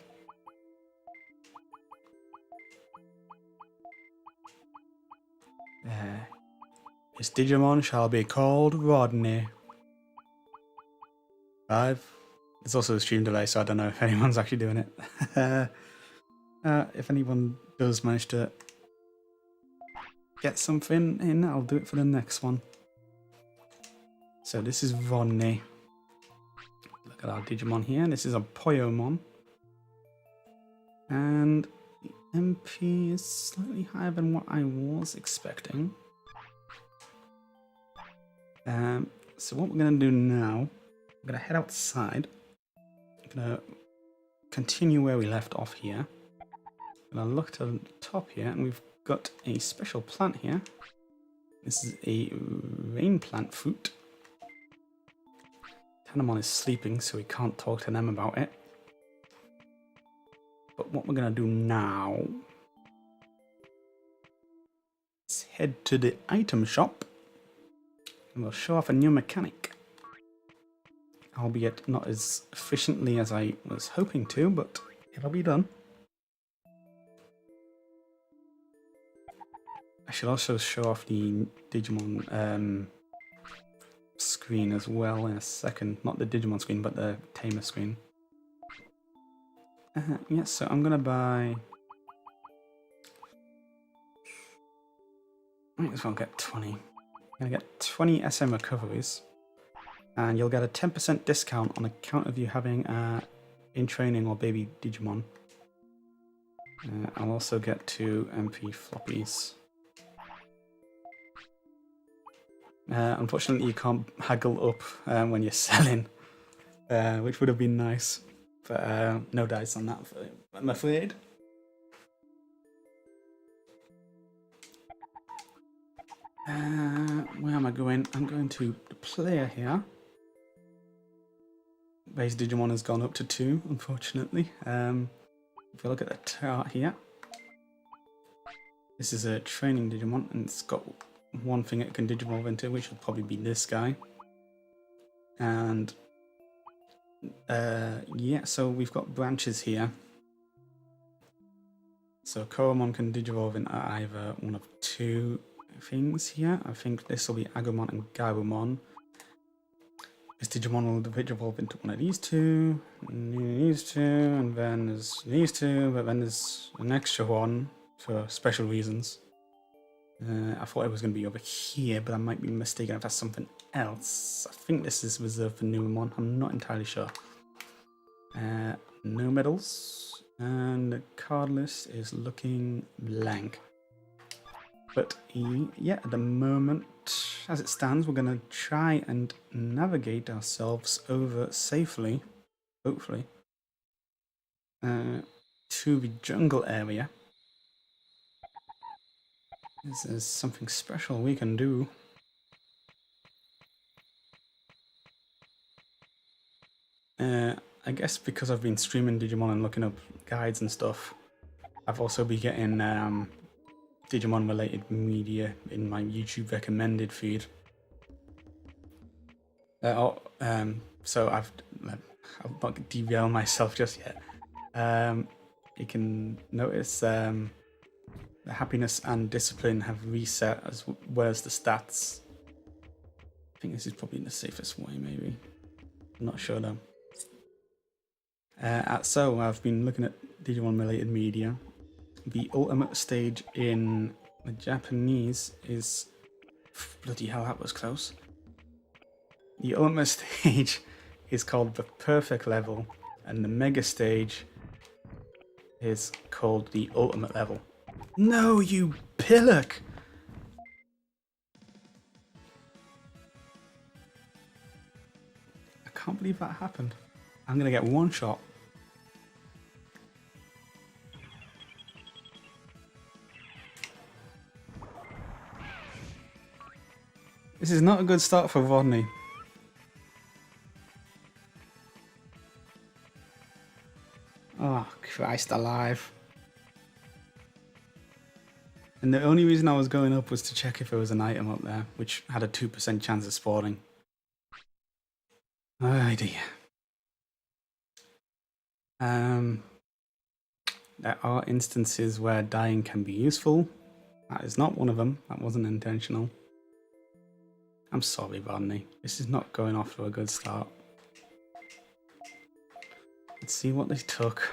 This Digimon shall be called Rodney. 5, There's also a stream delay, so I don't know if anyone's actually doing it. If anyone does manage to get something in, I'll do it for the next one. So this is Vonne. Look at our Digimon here. This is a Poyomon. And the MP is slightly higher than what I was expecting. So what we're going to do now, I'm going to head outside. I'm going to continue where we left off here. And I'll look to the top here, and we've got a special plant here. This is a rain plant fruit. Tanamon is sleeping, so we can't talk to them about it. But what we're going to do now is head to the item shop, and we'll show off a new mechanic. Albeit not as efficiently as I was hoping to, but it'll be done. I should also show off the Digimon screen as well in a second. Not the Digimon screen, but the Tamer screen. Yeah, so I'm gonna buy... Might as well get 20. I'm gonna get 20 SM recoveries. And you'll get a 10% discount on account of you having in training or baby Digimon. I'll also get 2 MP floppies. Unfortunately, you can't haggle up when you're selling, which would have been nice, but no dice on that, I'm afraid. Where am I going? I'm going to the player here. Base Digimon has gone up to 2, unfortunately. If you look at the chart here, this is a training Digimon, and it's got one thing it can digivolve into, which would probably be this guy. And yeah, so we've got branches here. So Koromon can digivolve into either one of 2 things here. I think this will be Agumon and Garumon. This Digimon will digivolve into one of these 2, and these 2, and then there's these 2, but then there's an extra one for special reasons. I thought it was going to be over here, but I might be mistaken if that's something else. I think this is reserved for Numemon. I'm not entirely sure. No medals, and the card list is looking blank. But yeah, at the moment, as it stands, we're going to try and navigate ourselves over safely, hopefully, to the jungle area. This is something special we can do. I guess because I've been streaming Digimon and looking up guides and stuff, I've also been getting Digimon related media in my YouTube recommended feed. So I'll not derail myself just yet. You can notice the happiness and discipline have reset as well as the stats. I think this is probably the safest way, maybe. I'm not sure though. So I've been looking at Digimon related media. The ultimate stage in the Japanese is... Bloody hell, that was close. The ultimate stage is called the perfect level, and the mega stage is called the ultimate level. No, you pillock! I can't believe that happened. I'm gonna get one shot. This is not a good start for Rodney. Oh, Christ alive. And the only reason I was going up was to check if there was an item up there, which had a 2% chance of spawning. Oh dear. There are instances where dying can be useful. That is not one of them. That wasn't intentional. I'm sorry, Rodney. This is not going off to a good start. Let's see what they took.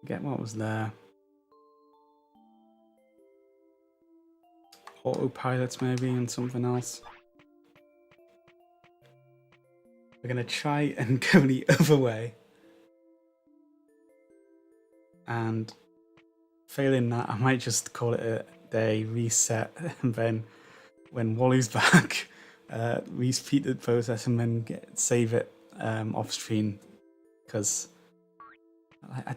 Get what was there. Autopilots maybe and something else. We're gonna try and go the other way. And failing that, I might just call it a day, reset, and then when Wally's back, repeat the process and then save it off screen. Because I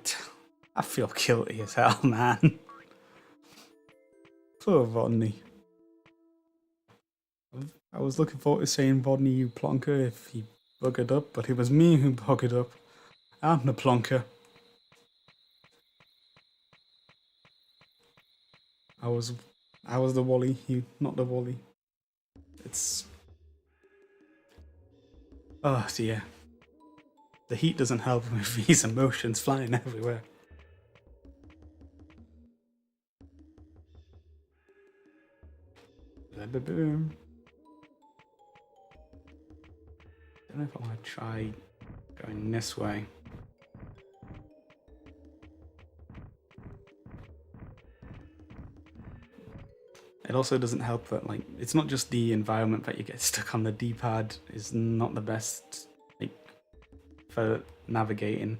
feel guilty as hell, man. Poor Vodney. I was looking forward to saying Vodney, you plonker, if he buggered up, but it was me who buggered up. I'm the plonker. I was the Wally, you not the Wally. It's... oh dear. The heat doesn't help with these emotions flying everywhere. Ba-ba-boom. Don't know if I want to try going this way. It also doesn't help that, like, it's not just the environment that you get stuck on. The D-pad is not the best, like, for navigating.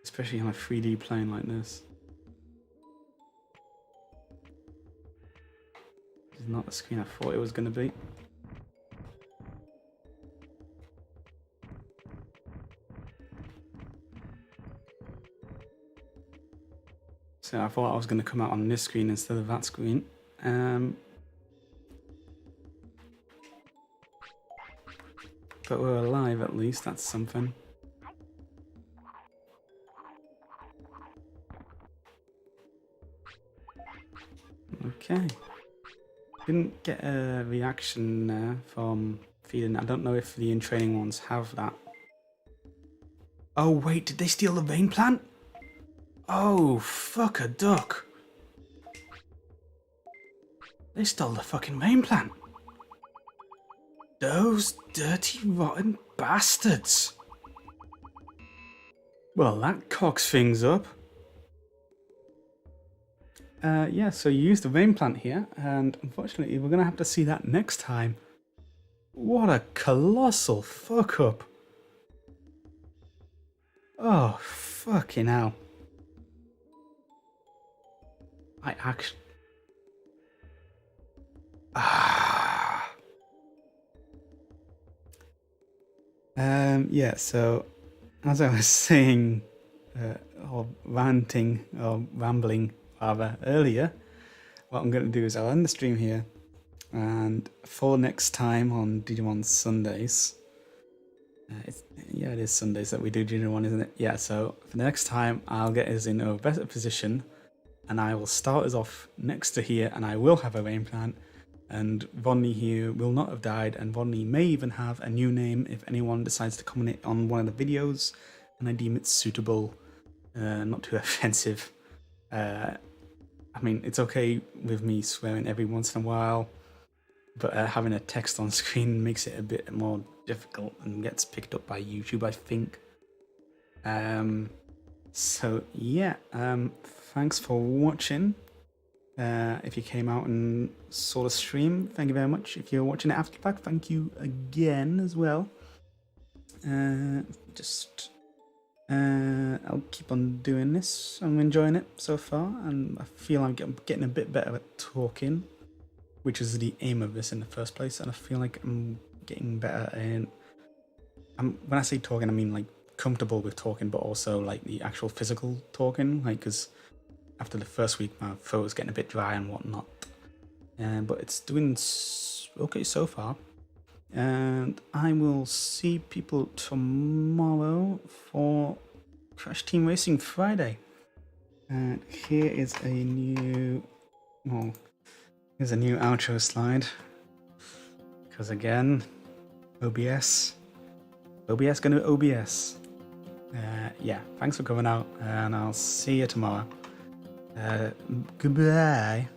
Especially on a 3D plane like this. This is not the screen I thought it was going to be. So I thought I was going to come out on this screen instead of that screen. But we're alive at least, that's something. Okay. Didn't get a reaction there from feeding. I don't know if the in-training ones have that. Oh wait, did they steal the vein plant? Oh, fuck a duck. They stole the fucking vein plant. Those dirty, rotten bastards. Well, that cocks things up. Yeah, so you use the vein plant here, and unfortunately we're going to have to see that next time. What a colossal fuck up. Oh, fucking hell. I actually... yeah, so as I was saying, or ranting, or rambling rather, earlier, what I'm going to do is I'll end the stream here, and for next time on Digimon Sundays, yeah, it is Sundays that we do Digimon, isn't it? Yeah, so for the next time, I'll get us in a better position, and I will start us off next to here, and I will have a rain plant, and Vodney here will not have died, and Vodney may even have a new name if anyone decides to comment on one of the videos, and I deem it suitable, not too offensive. I mean, it's okay with me swearing every once in a while, but having a text on screen makes it a bit more difficult and gets picked up by YouTube, I think. So yeah, thanks for watching. If you came out and saw the stream, thank you very much. If you're watching it after the fact, thank you again as well. I'll keep on doing this. I'm enjoying it so far, and I feel I'm getting a bit better at talking, which is the aim of this in the first place. And I feel like I'm getting better in... when I say talking, I mean like comfortable with talking, but also like the actual physical talking, like, because after the first week my throat was getting a bit dry and whatnot, but it's doing okay so far. And I will see people tomorrow for Crash Team Racing Friday. And here is a new, well, here's a new outro slide, because again, OBS gonna OBS. Yeah, thanks for coming out, and I'll see you tomorrow. Goodbye.